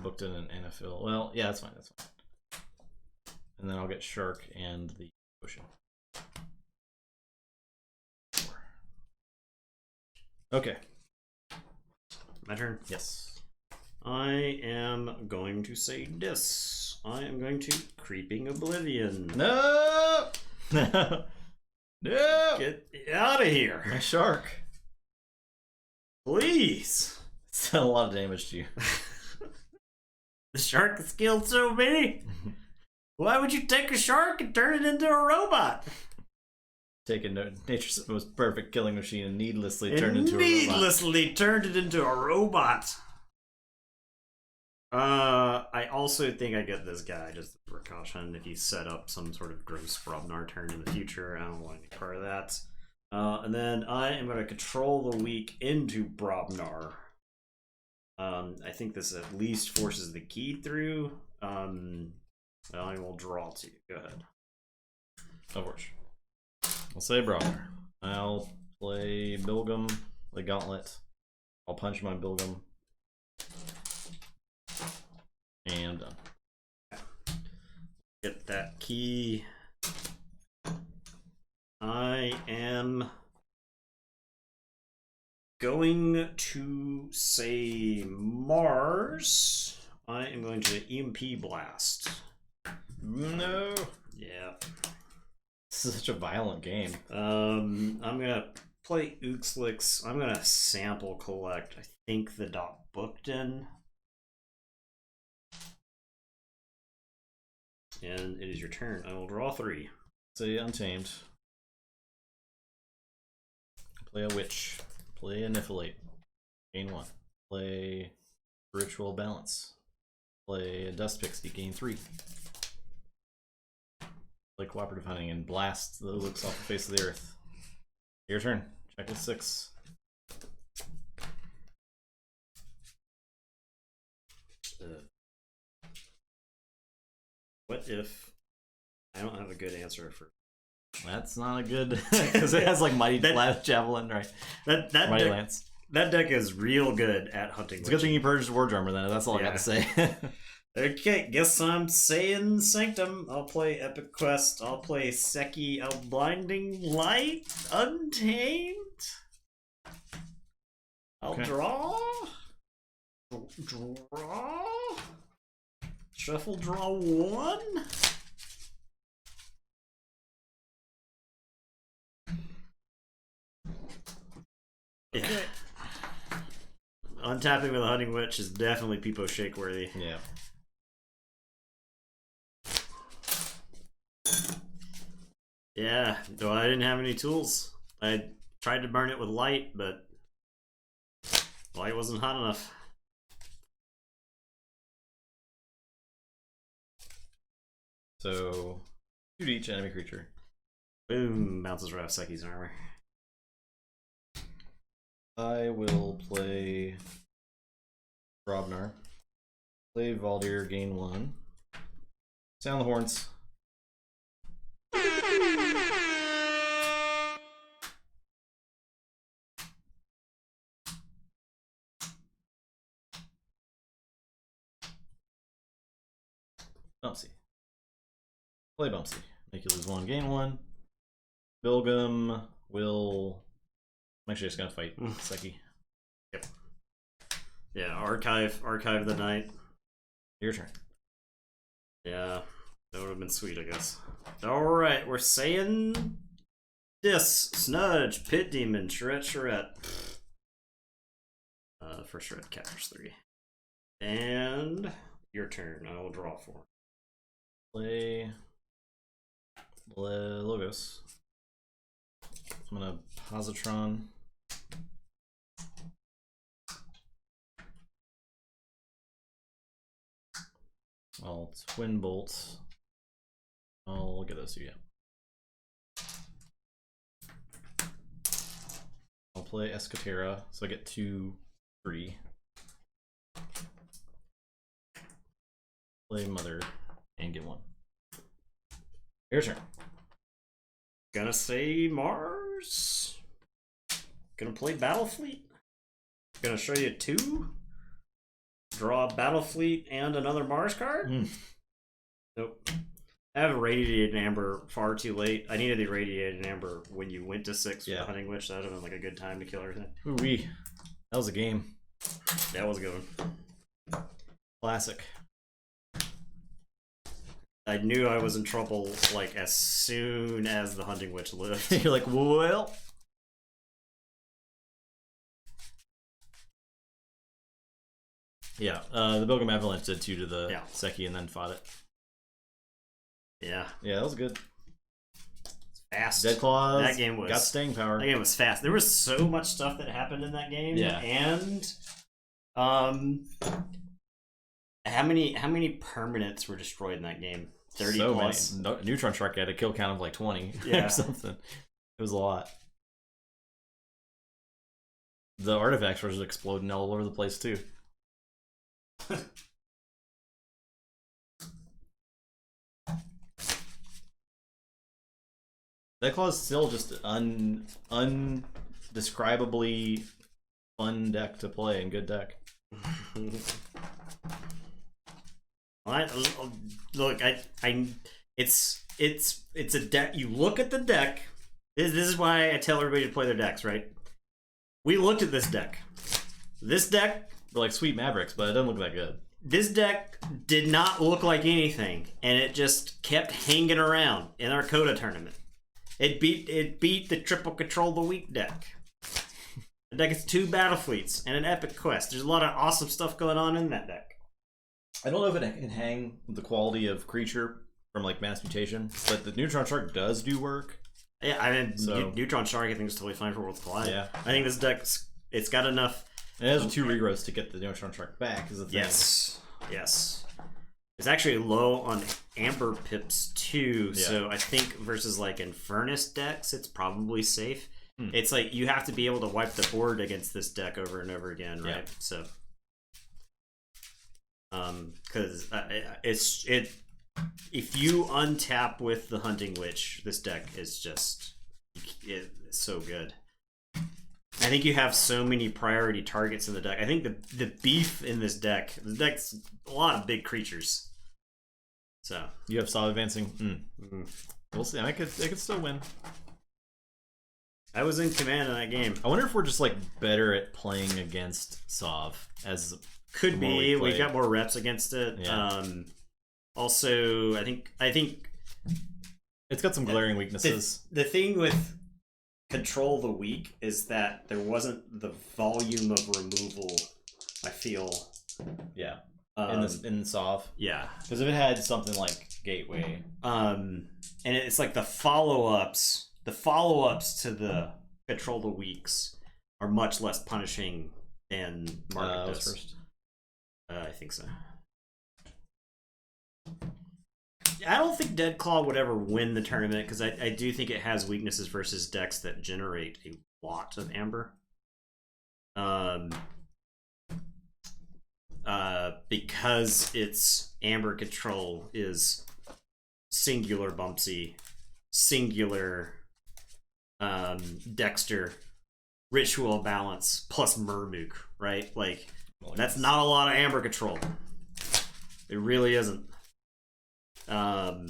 Booked in an Anaphyl. Well, yeah, that's fine. That's fine. And then I'll get Shark and the Ocean. Okay. My turn? Yes. I am going to say this. I am going to Creeping Oblivion. No! No! No! Get out of here. My Shark. Please. It's done a lot of damage to you. The shark has killed so many. Why would you take a shark and turn it into a robot? Take nature's most perfect killing machine and needlessly turned into a robot. Needlessly turned it into a robot. I also think I get this guy just a precaution if you set up some sort of gross Brobnar turn in the future. I don't want any part of that. And then I am going to control the weak into Brobnar. I think this at least forces the key through. I will draw 2. Go ahead. Of course. I'll say Brobnar. I'll play Bilgum, the Gauntlet. I'll punch my Bilgum. And I'm done. Get that key. I am going to say Mars. I am going to EMP Blast. No. Yeah. This is such a violent game. I'm gonna play Uxlix. I'm gonna sample collect, I think, the Bookton. And it is your turn. I will draw 3. Say Untamed. Play a Witch. Play a Niflate. Gain 1. Play Ritual Balance. Play a Dust Pixie. Gain 3. Play Cooperative Hunting and blast the looks off the face of the earth. Your turn. Check with 6. What if I don't have a good answer for? That's not a good because it has like Mighty Javelin, right? That Mighty deck, Lance. That deck is real good at hunting. It's a good thing you purged War Drummer then. That's all I got to say. Okay, guess I'm saying Sanctum. I'll play Epic Quest. I'll play Seki, Blinding Light, Untamed. I'll draw. Draw. Shuffle, draw 1. Yeah. Untapping with a Hunting Witch is definitely Peepo Shake worthy. Yeah. Yeah, though I didn't have any tools. I tried to burn it with light, but light wasn't hot enough. So, shoot each enemy creature. Boom, bounces right off Seki's armor. I will play Robnar. Play Valdir, gain 1. Sound the horns. Bumpsy. Play Bumpsy. Make you lose 1, gain 1. Bilgum will... I'm actually just gonna fight Seki. Yep. Yeah, archive the night. Your turn. Yeah, that would have been sweet, I guess. Alright, we're saying this. Snudge, Pit Demon, Charette. First Charette captures 3. And your turn. I will draw 4. Play Logos. I'm gonna Positron. I'll Twin Bolt. I'll get those 2, yeah. I'll play Escatera, so I get 2 free. Play Mother and get 1. Your turn. Gonna say Mars. Gonna play Battlefleet. Gonna show you 2. Draw a Battlefleet and another Mars card. Nope. I have Irradiated Amber far too late. I needed the Irradiated Amber when you went to 6 with the Hunting Witch. That would have been like a good time to kill everything. Ooh-wee. That was a game. That was a good one. Classic. I knew I was in trouble like as soon as the Hunting Witch lived. You're like, well. Yeah, the Bilgum Avalanche did 2 to the Seki and then fought it. Yeah. Yeah, that was good. It's fast. Dead Claws that game was, got staying power. That game was fast. There was so much stuff that happened in that game. Yeah. And how many permanents were destroyed in that game? 30 so plus. Many. Neutron Shark had a kill count of like 20 or something. It was a lot. The artifacts were just exploding all over the place too. That claw is still just an undescribably fun deck to play and good deck. Look, it's a deck. You look at the deck. This is why I tell everybody to play their decks, right? We looked at this deck. This deck, they're like Sweet Mavericks, but it doesn't look that good. This deck did not look like anything, and it just kept hanging around in our Coda tournament. It beat the Triple Control the Week deck. The deck is 2 Battlefleets and an Epic Quest. There's a lot of awesome stuff going on in that deck. I don't know if it can hang with the quality of creature from like Mass Mutation, but the Neutron Shark does do work. Yeah, I mean, Neutron Shark I think is totally fine for Worlds Collide. Yeah. I think this deck's it's got enough. And it has 2 regrowths to get the Neutron Shark back. Is the thing. Yes. It's actually low on Amber Pips too, Yeah. so I think versus like Infernus decks, it's probably safe. It's like you have to be able to wipe the board against this deck over and over again, right? Yeah. So, because if you untap with the Hunting Witch, this deck is just it's so good. I think you have so many priority targets in the deck. I think the beef in this deck, the deck's a lot of big creatures. So you have solid advancing. We'll see. I could still win. I was in command in that game. I wonder if we're just like better at playing against Sov as could be. We've got more reps against it. Yeah. Also, I think it's got some glaring weaknesses. The thing with Control the Weak is that there wasn't the volume of removal. I feel. Yeah. In Sov. Yeah. Because if it had something like Gateway, and it's like the follow-ups to the Control the Weaks are much less punishing than Market does. First. I think so. I don't think Deadclaw would ever win the tournament because I do think it has weaknesses versus decks that generate a lot of Amber. Because its Amber control is singular Bumpsy, singular Dexter, Ritual Balance, plus Murmook, right? Like, that's not a lot of Amber control. It really isn't. But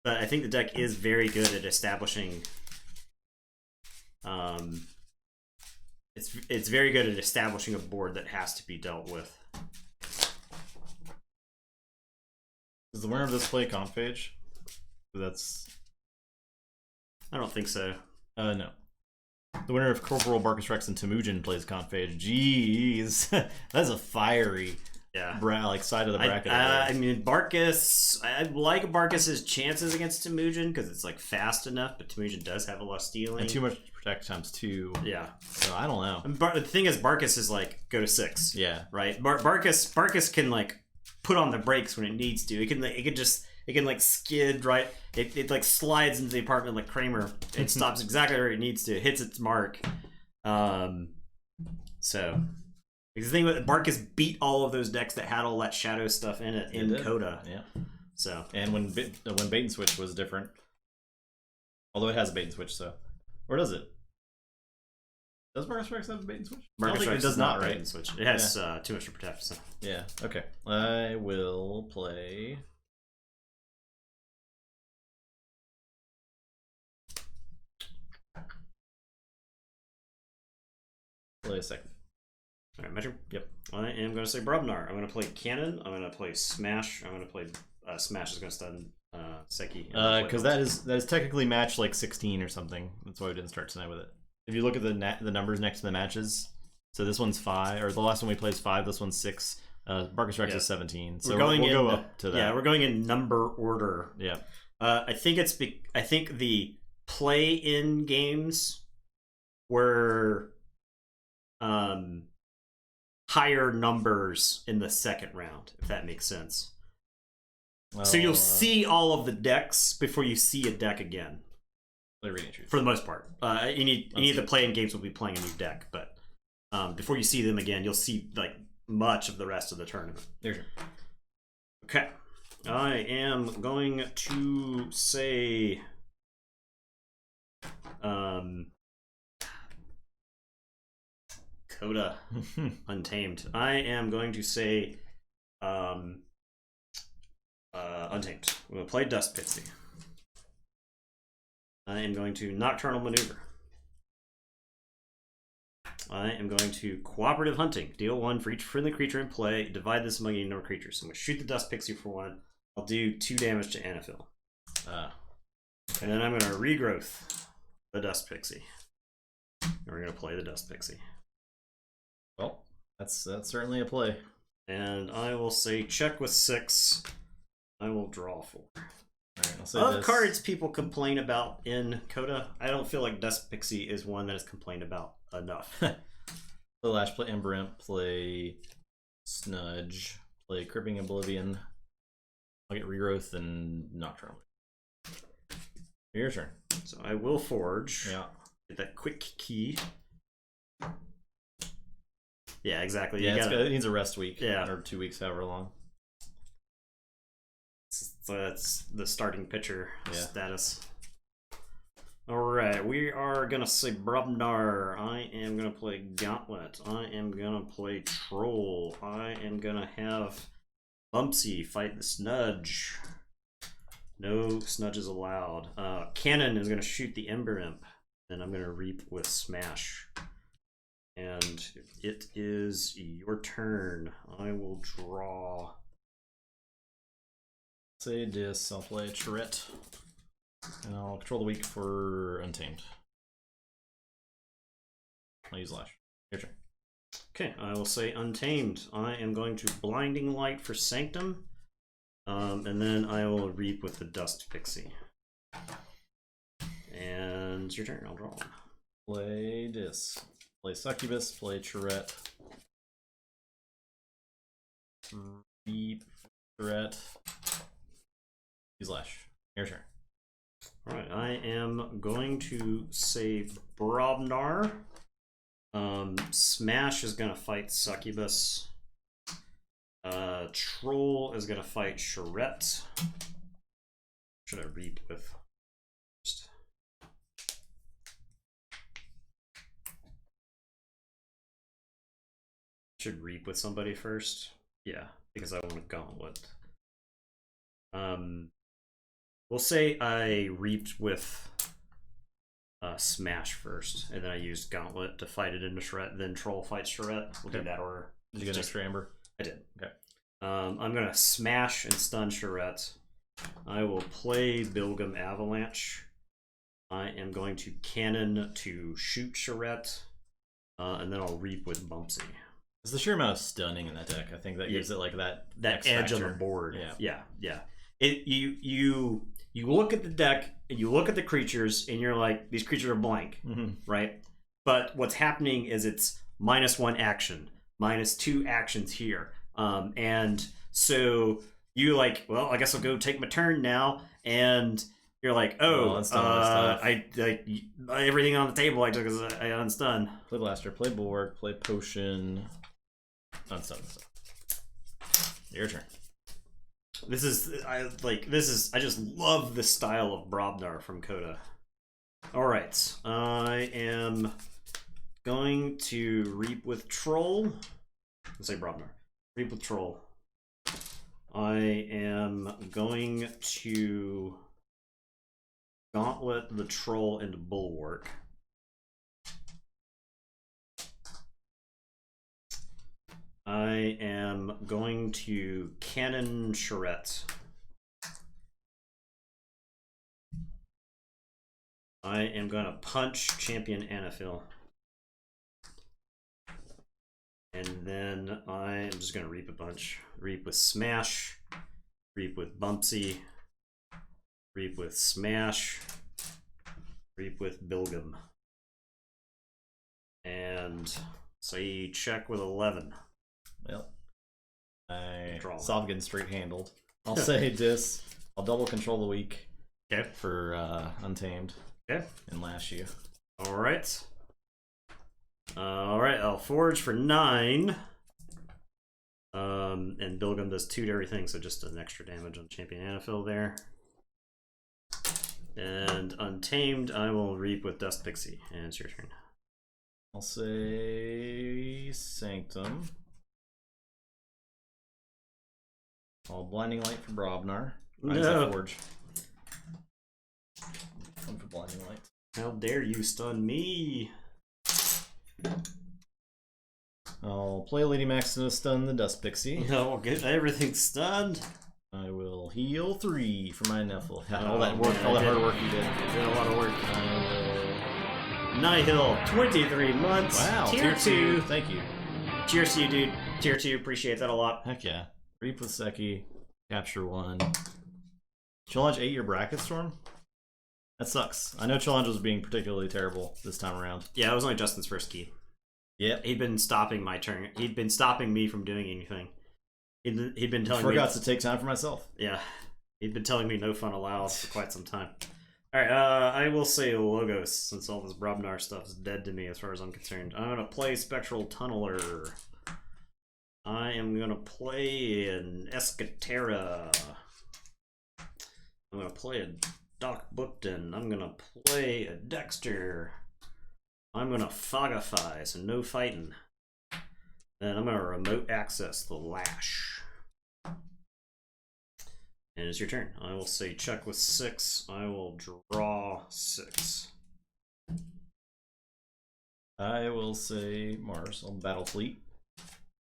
I think the deck is very good at establishing. It's very good at establishing a board that has to be dealt with. Does the winner of this play Keyforge? That's. I don't think so. No. The winner of Corporal Barkus Rex and Temujin plays Keyforge. Jeez, that's a fiery. Yeah, like side of the bracket. I mean, Barkus. I like Barkus's chances against Temujin because it's like fast enough, but Temujin does have a lot of stealing and too much protect times 2. Yeah, so I don't know. The thing is, Barkus is like go to 6. Yeah, right. Barkus can like put on the brakes when it needs to. It can like skid right. It like slides into the apartment like Kramer. It stops exactly where it needs to. It hits its mark. So. Because the thing with Barkus beat all of those decks that had all that shadow stuff in it in Coda. Yeah. So and when bait and switch was different, although it has a bait and switch, so or does it? Does Barkus Rex have a bait and switch? Barkus Rex does not, right? Bait and switch. It has too much to protect. So. Yeah. Okay. I will play. Play a second. All right, measure. Yep. I am going to say Brubnar. I'm going to play Cannon. I'm going to play Smash. I'm going to play Smash is going to stun Seki. Because that is technically match like 16 or something. That's why we didn't start tonight with it. If you look at the numbers next to the matches, so this one's 5, or the last one we played is 5. This one's 6. Barkus Rex is 17. So we'll go up to that. Yeah, we're going in number order. Yeah. I think the play-in games were higher numbers in the second round, if that makes sense. Well, so you'll see all of the decks before you see a deck again. For the most part, any of the play-in games will be playing a new deck, but before you see them again, you'll see like much of the rest of the tournament. Sure. Okay, I am going to say, Coda Untamed. I am going to say Untamed. I'm going to play Dust Pixie. I am going to Nocturnal Maneuver. I am going to Cooperative Hunting. Deal 1 for each friendly creature in play. Divide this among any number of creatures. So I'm going to shoot the Dust Pixie for 1. I'll do 2 damage to Anaphil. And then I'm going to Regrowth the Dust Pixie. And we're going to play the Dust Pixie. Well, that's certainly a play. And I will say check with 6. I will draw 4. Right, I'll say of cards people complain about in Coda, I don't feel like Dust Pixie is one that is complained about enough. The Lash, play Ember Imp, play Snudge, play Cripping Oblivion. I'll get Regrowth and Nocturnal. Your turn. So I will Forge. Yeah. Get that quick key. Yeah, exactly. Yeah, it needs a rest week. Yeah. Or 2 weeks, however long. So that's the starting pitcher status. Alright, we are going to say Brubnar. I am going to play Gauntlet. I am going to play Troll. I am going to have Bumpsy fight the Snudge. No Snudges allowed. Cannon is going to shoot the Ember Imp. and I'm going to reap with smash. And it is your turn. I will draw. Say dis. I'll play Charette. And I'll control the weak for Untamed. I'll use Lash. Your turn. Okay, I will say Untamed. I am going to Blinding Light for Sanctum. And then I will reap with the Dust Pixie. And it's your turn. I'll draw one. Play dis. Play Succubus. Play Charette. Reap Charette. Use Lash. Your turn. Alright, I am going to save Brobnar. Smash is going to fight Succubus. Troll is going to fight Charette. Should I reap with first? Should reap with somebody first? Yeah, because I want a gauntlet. We'll say I reaped with Smash first, and then I used Gauntlet to fight it into Charette, then Troll fights Charette. We'll do that order. Did you get an extra amber? I did. Okay. I'm going to Smash and stun Charette. I will play Bilgum Avalanche. I am going to Cannon to shoot Charette, and then I'll reap with Bumpsy. It's the sheer amount of stunning in that deck. I think that gives it like that edge on the board. Yeah. You look at the deck and you look at the creatures and you're like, these creatures are blank, right? But what's happening is it's -1 action, -2 actions here, and so you like, well, I guess I'll go take my turn now, and you're like, oh, I everything on the table I took is I unstun. Play Blaster, play Bulwark, play Potion, unstun. Your turn. I just love the style of Brobnar from Coda. Alright, I am going to reap with Troll. Let's say Brobnar. Reap with Troll. I am going to Gauntlet the Troll into Bulwark. I am going to Cannon Charette. I am going to punch Champion Anaphil. And then I am just going to reap a bunch. Reap with Smash. Reap with Bumpsy. Reap with Smash. Reap with Bilgum. And say check with 11. Well, I saw getting straight handled. I'll say dis. I'll double control the weak. Okay. For Untamed. Okay. And lash you. Alright. Alright, I'll forge for 9. And Bilgum does 2 to everything, so just an extra damage on Champion Anaphil there. And Untamed, I will reap with Dust Pixie. And it's your turn. I'll say Sanctum. I'll Blinding Light for Brobnar. No. Forge. One for Blinding Light. How dare you stun me? I'll play Lady Maxina, stun the Dust Pixie. No, we'll get everything stunned. I will heal 3 for my Nephilim. All that work, all that hard work you did. You did a lot of work. Nihil, 23 months. Wow, tier 2. Thank you. Cheers to you, dude. Tier 2, appreciate that a lot. Heck yeah. Reap with Seki, capture 1. Challenge 8 your Bracket Storm? That sucks. I know Challenge was being particularly terrible this time around. Yeah, it was only Justin's first key. Yep. He'd been stopping my turn. He'd been stopping me from doing anything. He'd been telling me... Forgot to take time for myself. Yeah. He'd been telling me no fun allowed for quite some time. Alright, I will say Logos, since all this Brobnar stuff is dead to me as far as I'm concerned. I'm going to play Spectral Tunneler. I am going to play an Escatera. I'm going to play a Doc Bookton. I'm going to play a Dexter. I'm going to Fogify, so no fighting. Then I'm going to remote access the Lash. And it's your turn. I will say check with 6. I will draw 6. I will say Mars on Battle Fleet.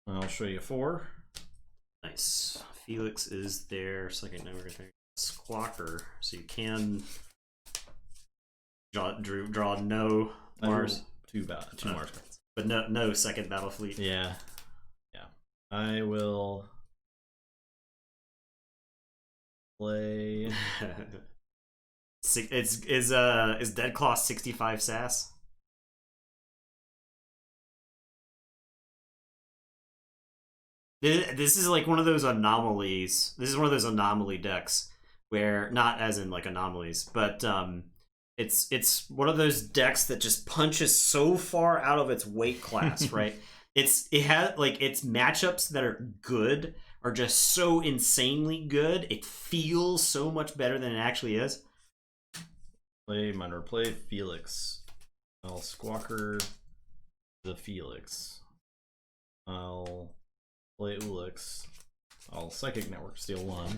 I'll show you 4. Nice. Felix is there. Second, now we're going to Squawker, so you can draw no Mars. Two Mars cards. But no second Battle Fleet. Yeah. I will play. Is Deadclaw 65 sass? This is like one of those anomalies. This is one of those anomaly decks where, not as in like anomalies, but it's one of those decks that just punches so far out of its weight class, right? It has like its matchups that are good are just so insanely good. It feels so much better than it actually is. Play Felix. I'll Squawker the Felix. I'll play Ulix. I'll Psychic Network, steal 1.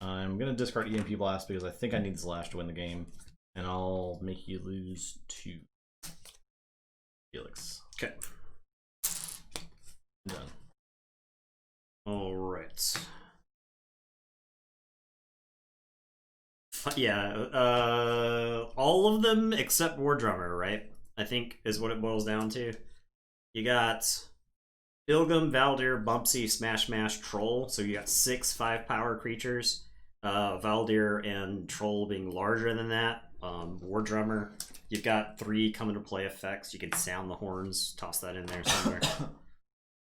I'm gonna discard EMP Blast because I think I need Slash to win the game, and I'll make you lose 2. Felix. Okay. Done. All right. Yeah, all of them except War Drummer, right? I think is what it boils down to. You got Bilgum, Valdir, Bumpsy, Smash Mash, Troll. So you got 6 5-power creatures. Valdir and Troll being larger than that. War Drummer. You've got 3 come into play effects. You can sound the horns. Toss that in there somewhere.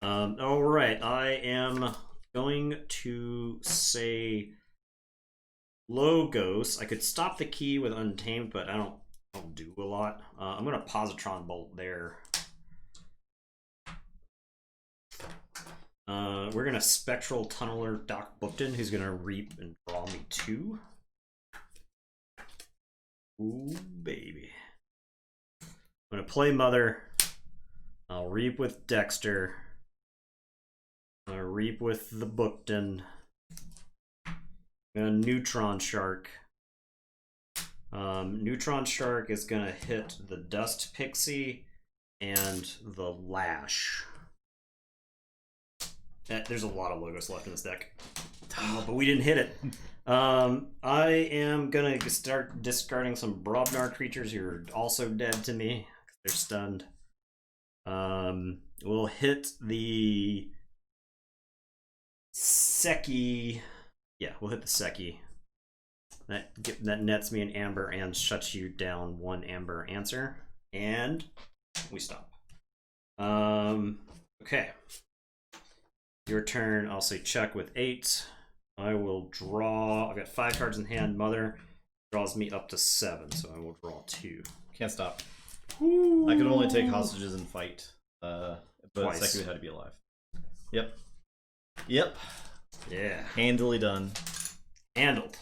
All right, I am going to say Logos. I could stop the key with Untamed, but I don't do a lot. I'm going to Positron Bolt there. We're going to Spectral Tunneler Doc Bookton, who's going to reap and draw me 2. Ooh, baby. I'm going to play Mother. I'll reap with Dexter. I'm going to reap with the Bookton. I'm going to Neutron Shark. Neutron Shark is going to hit the Dust Pixie and the Lash. There's a lot of Logos left in this deck. But we didn't hit it. I am going to start discarding some Brobnar creatures who are also dead to me. They're stunned. We'll hit the Seki. Yeah, we'll hit the Seki. That nets me an Amber and shuts you down 1 Amber answer. And we stop. Okay. Your turn. I'll say check with 8. I will draw. I've got 5 cards in hand. Mother draws me up to 7, so I will draw 2. Can't stop. Ooh. I can only take hostages and fight. But Twice. Seku had to be alive. Yep. Yep. Yeah. Handily done. Handled.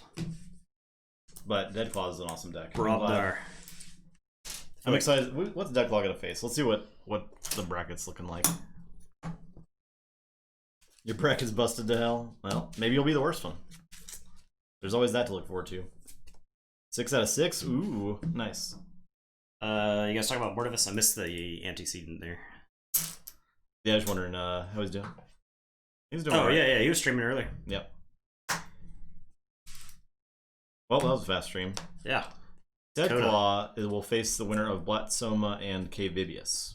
But Deadclaw is an awesome deck. Brobnar. I'm excited. What's Deadclaw gonna face? Let's see what the bracket's looking like. Your bracket's busted to hell. Well, maybe you'll be the worst one. There's always that to look forward to. 6 out of 6. Ooh, nice. You guys talk about Mortivis? I missed the antecedent there. Yeah, I was wondering how he's doing. He's doing. Oh, right. yeah, he was streaming earlier. Yep. Well, that was a fast stream. Yeah. Deadclaw will face the winner of Blatsoma and Kvibius.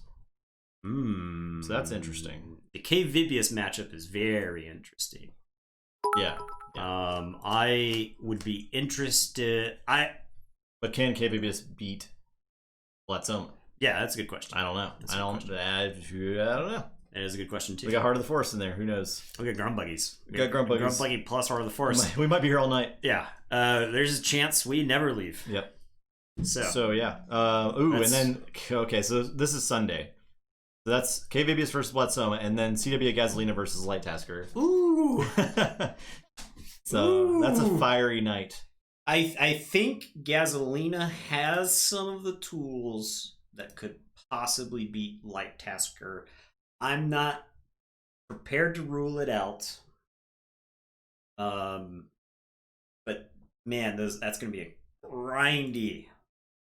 So that's interesting. The Kvibius matchup is very interesting. Yeah. I would be interested. But can Kvibius beat Blatsoma? Yeah, that's a good question. I don't know. I don't know. That is a good question too. We got Heart of the Forest in there. Who knows? We got Grumbuggies. We got Grumbuggies. Grumbuggy plus Heart of the Forest. We might be here all night. Yeah. There's a chance we never leave. Yep. So yeah. And then okay. So this is Sunday. So that's Kvibius versus Blatsoma, and then CW Gasolina versus Light Tasker. Ooh. So that's a fiery night. I think Gasolina has some of the tools that could possibly beat Light Tasker. I'm not prepared to rule it out. But man, that's going to be a grindy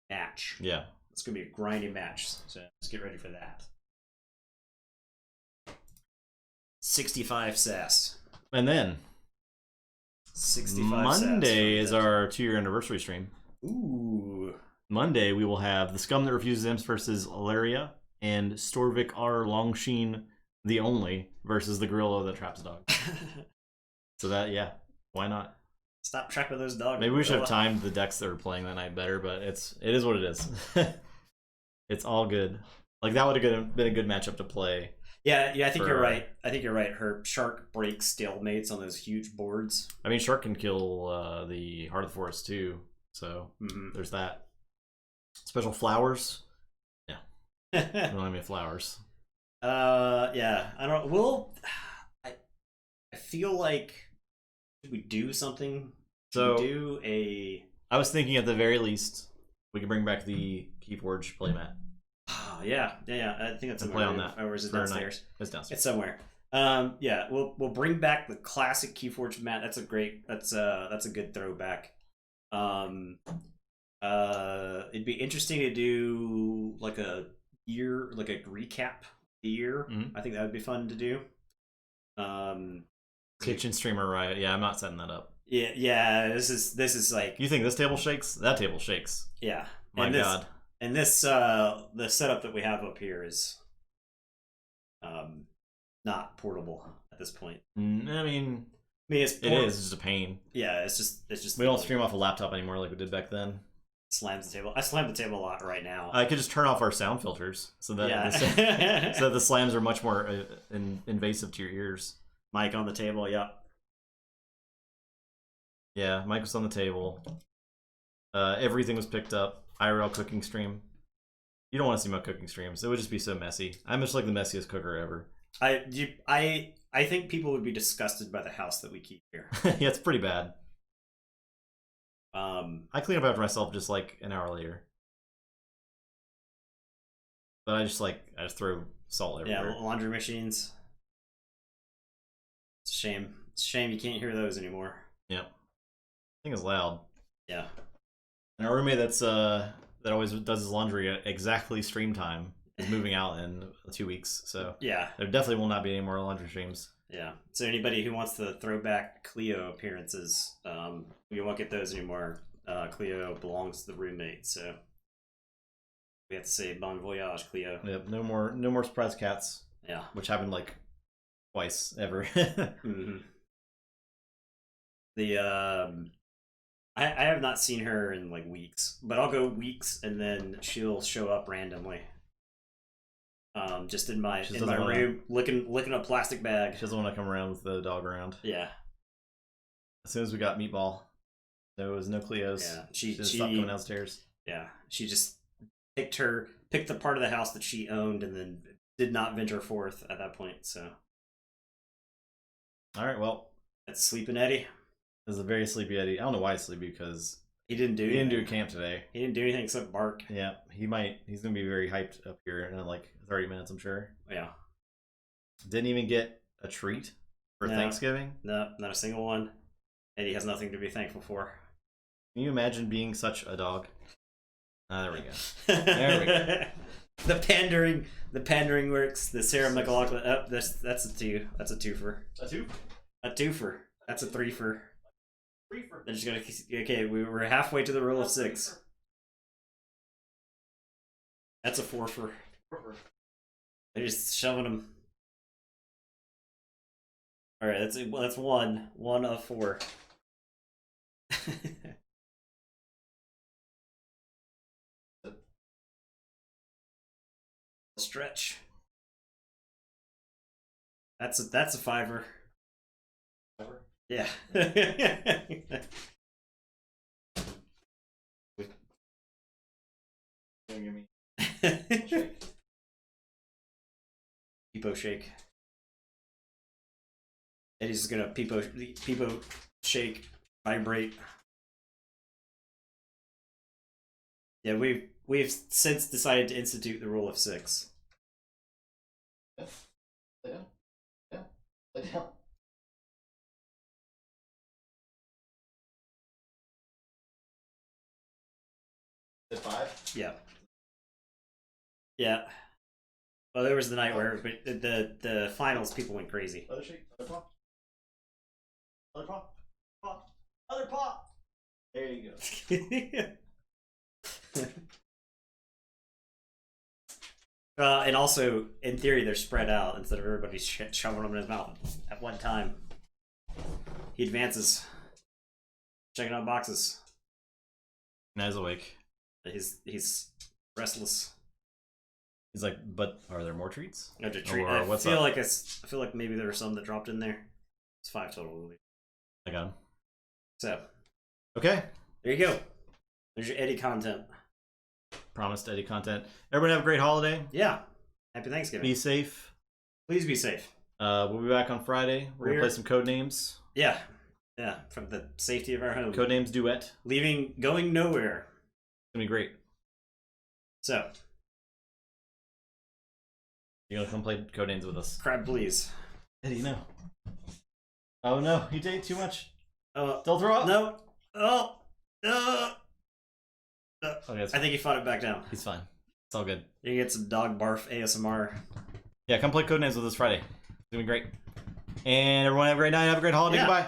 match. Yeah. It's gonna be a grinding match. So let's get ready for that. 65 sass. And then 65 Monday sass is our 2-year anniversary stream. Ooh. Monday we will have the Scum That Refuses Imps versus Ilaria and Storvik R. Longsheen the Only versus the Gorilla That Traps a Dog. So that, yeah, why not? Stop trapping those dogs. Maybe we should have timed the decks that were playing that night better, but it is what it is. It's all good. Like, that would have been a good matchup to play. Yeah, I think you're right. Her Shark breaks stalemates on those huge boards. I mean, Shark can kill the Heart of the Forest too, so there's that. Special flowers? Yeah. Don't have any flowers. Yeah. I don't. I feel like should we do something? I was thinking at the very least we could bring back the Keyforge playmat. Oh, yeah. I think that's play on that. Or is it downstairs? It's downstairs. It's somewhere. Yeah. We'll bring back the classic Keyforge mat. That's a good throwback. It'd be interesting to do like a recap the year. I think that would be fun to do. Kitchen streamer riot. Yeah, I'm not setting that up. Yeah. This is like. You think this table shakes? That table shakes. Yeah. My God. And this the setup that we have up here is not portable at this point. I mean it is just a pain. Yeah, it's just we don't stream off a laptop anymore like we did back then. Slams the table. I slam the table a lot right now. I could just turn off our sound filters so that so that the slams are much more invasive to your ears. Mic on the table, yep. Yeah, mic was on the table. Everything was picked up. IRL cooking stream. You don't want to see my cooking streams. It would just be so messy. I'm just like the messiest cooker ever. I think people would be disgusted by the house that we keep here. Yeah, it's pretty bad. I clean up after myself just like an hour later. But I just throw salt everywhere. Yeah, laundry machines. It's a shame. It's a shame you can't hear those anymore. Yep. Thing is loud. Yeah. And our roommate that always does his laundry at exactly stream time is moving out in 2 weeks. So yeah, there definitely will not be any more laundry streams. Yeah. So anybody who wants the throwback Cleo appearances, we won't get those anymore. Cleo belongs to the roommate, so we have to say bon voyage, Cleo. Yep. No more surprise cats. Yeah. Which happened like twice ever. I have not seen her in like weeks, but I'll go weeks and then she'll show up randomly. Just in my room, licking a plastic bag. She doesn't want to come around with the dog around. Yeah. As soon as we got Meatball, there was no Cleos. Yeah. She just stopped coming downstairs. Yeah. She just picked the part of the house that she owned and then did not venture forth at that point. So. All right. Well, that's Sleeping Eddie. This is a very sleepy Eddie. I don't know why he's sleepy because he didn't do camp today. He didn't do anything except bark. Yeah, he's gonna be very hyped up here in like 30 minutes, I'm sure. Yeah. Didn't even get a treat for Thanksgiving? No, not a single one. Eddie has nothing to be thankful for. Can you imagine being such a dog? There we go. There we go. The pandering works. The Sarah McLaughlin. Oh, that's a two. That's a twofer. A two? A twofer. That's a threefer. They're just gonna. Okay, we're halfway to the rule of six. That's a fourfer. They're just shoving them. All right, that's one of four. Stretch. That's a fiver. Yeah. Peepo shake. Eddie's just gonna peepo shake, vibrate. Yeah, we've since decided to institute the rule of six. Yeah. Lay down. Yeah. Lay down. Is it 5? Yeah. Yeah. Well, there was the night where the finals people went crazy. Other shake, other paw, other paw, paw, other paw. There you go. And also, in theory, they're spread out instead of everybody shoving them in his mouth at one time. He advances, checking out boxes. Now he's awake. He's restless. He's like, but are there more treats? No, I feel like maybe there were some that dropped in there. It's 5 total. I got him. So, okay, there you go. There's your Eddie content. Promised Eddie content. Everyone have a great holiday. Yeah. Happy Thanksgiving. Be safe. Please be safe. We'll be back on Friday. We're gonna play some code names. Yeah. Yeah. From the safety of our home. Codenames duet. Going nowhere. It's gonna be great. So. You're gonna come play Codenames with us. Crab, please. Eddie, no. Oh no, he ate too much. Don't throw up. No. Oh. Okay, I think he fought it back down. He's fine. It's all good. You can get some dog barf ASMR. Yeah, come play Codenames with us Friday. It's gonna be great. And everyone have a great night. Have a great holiday. Goodbye.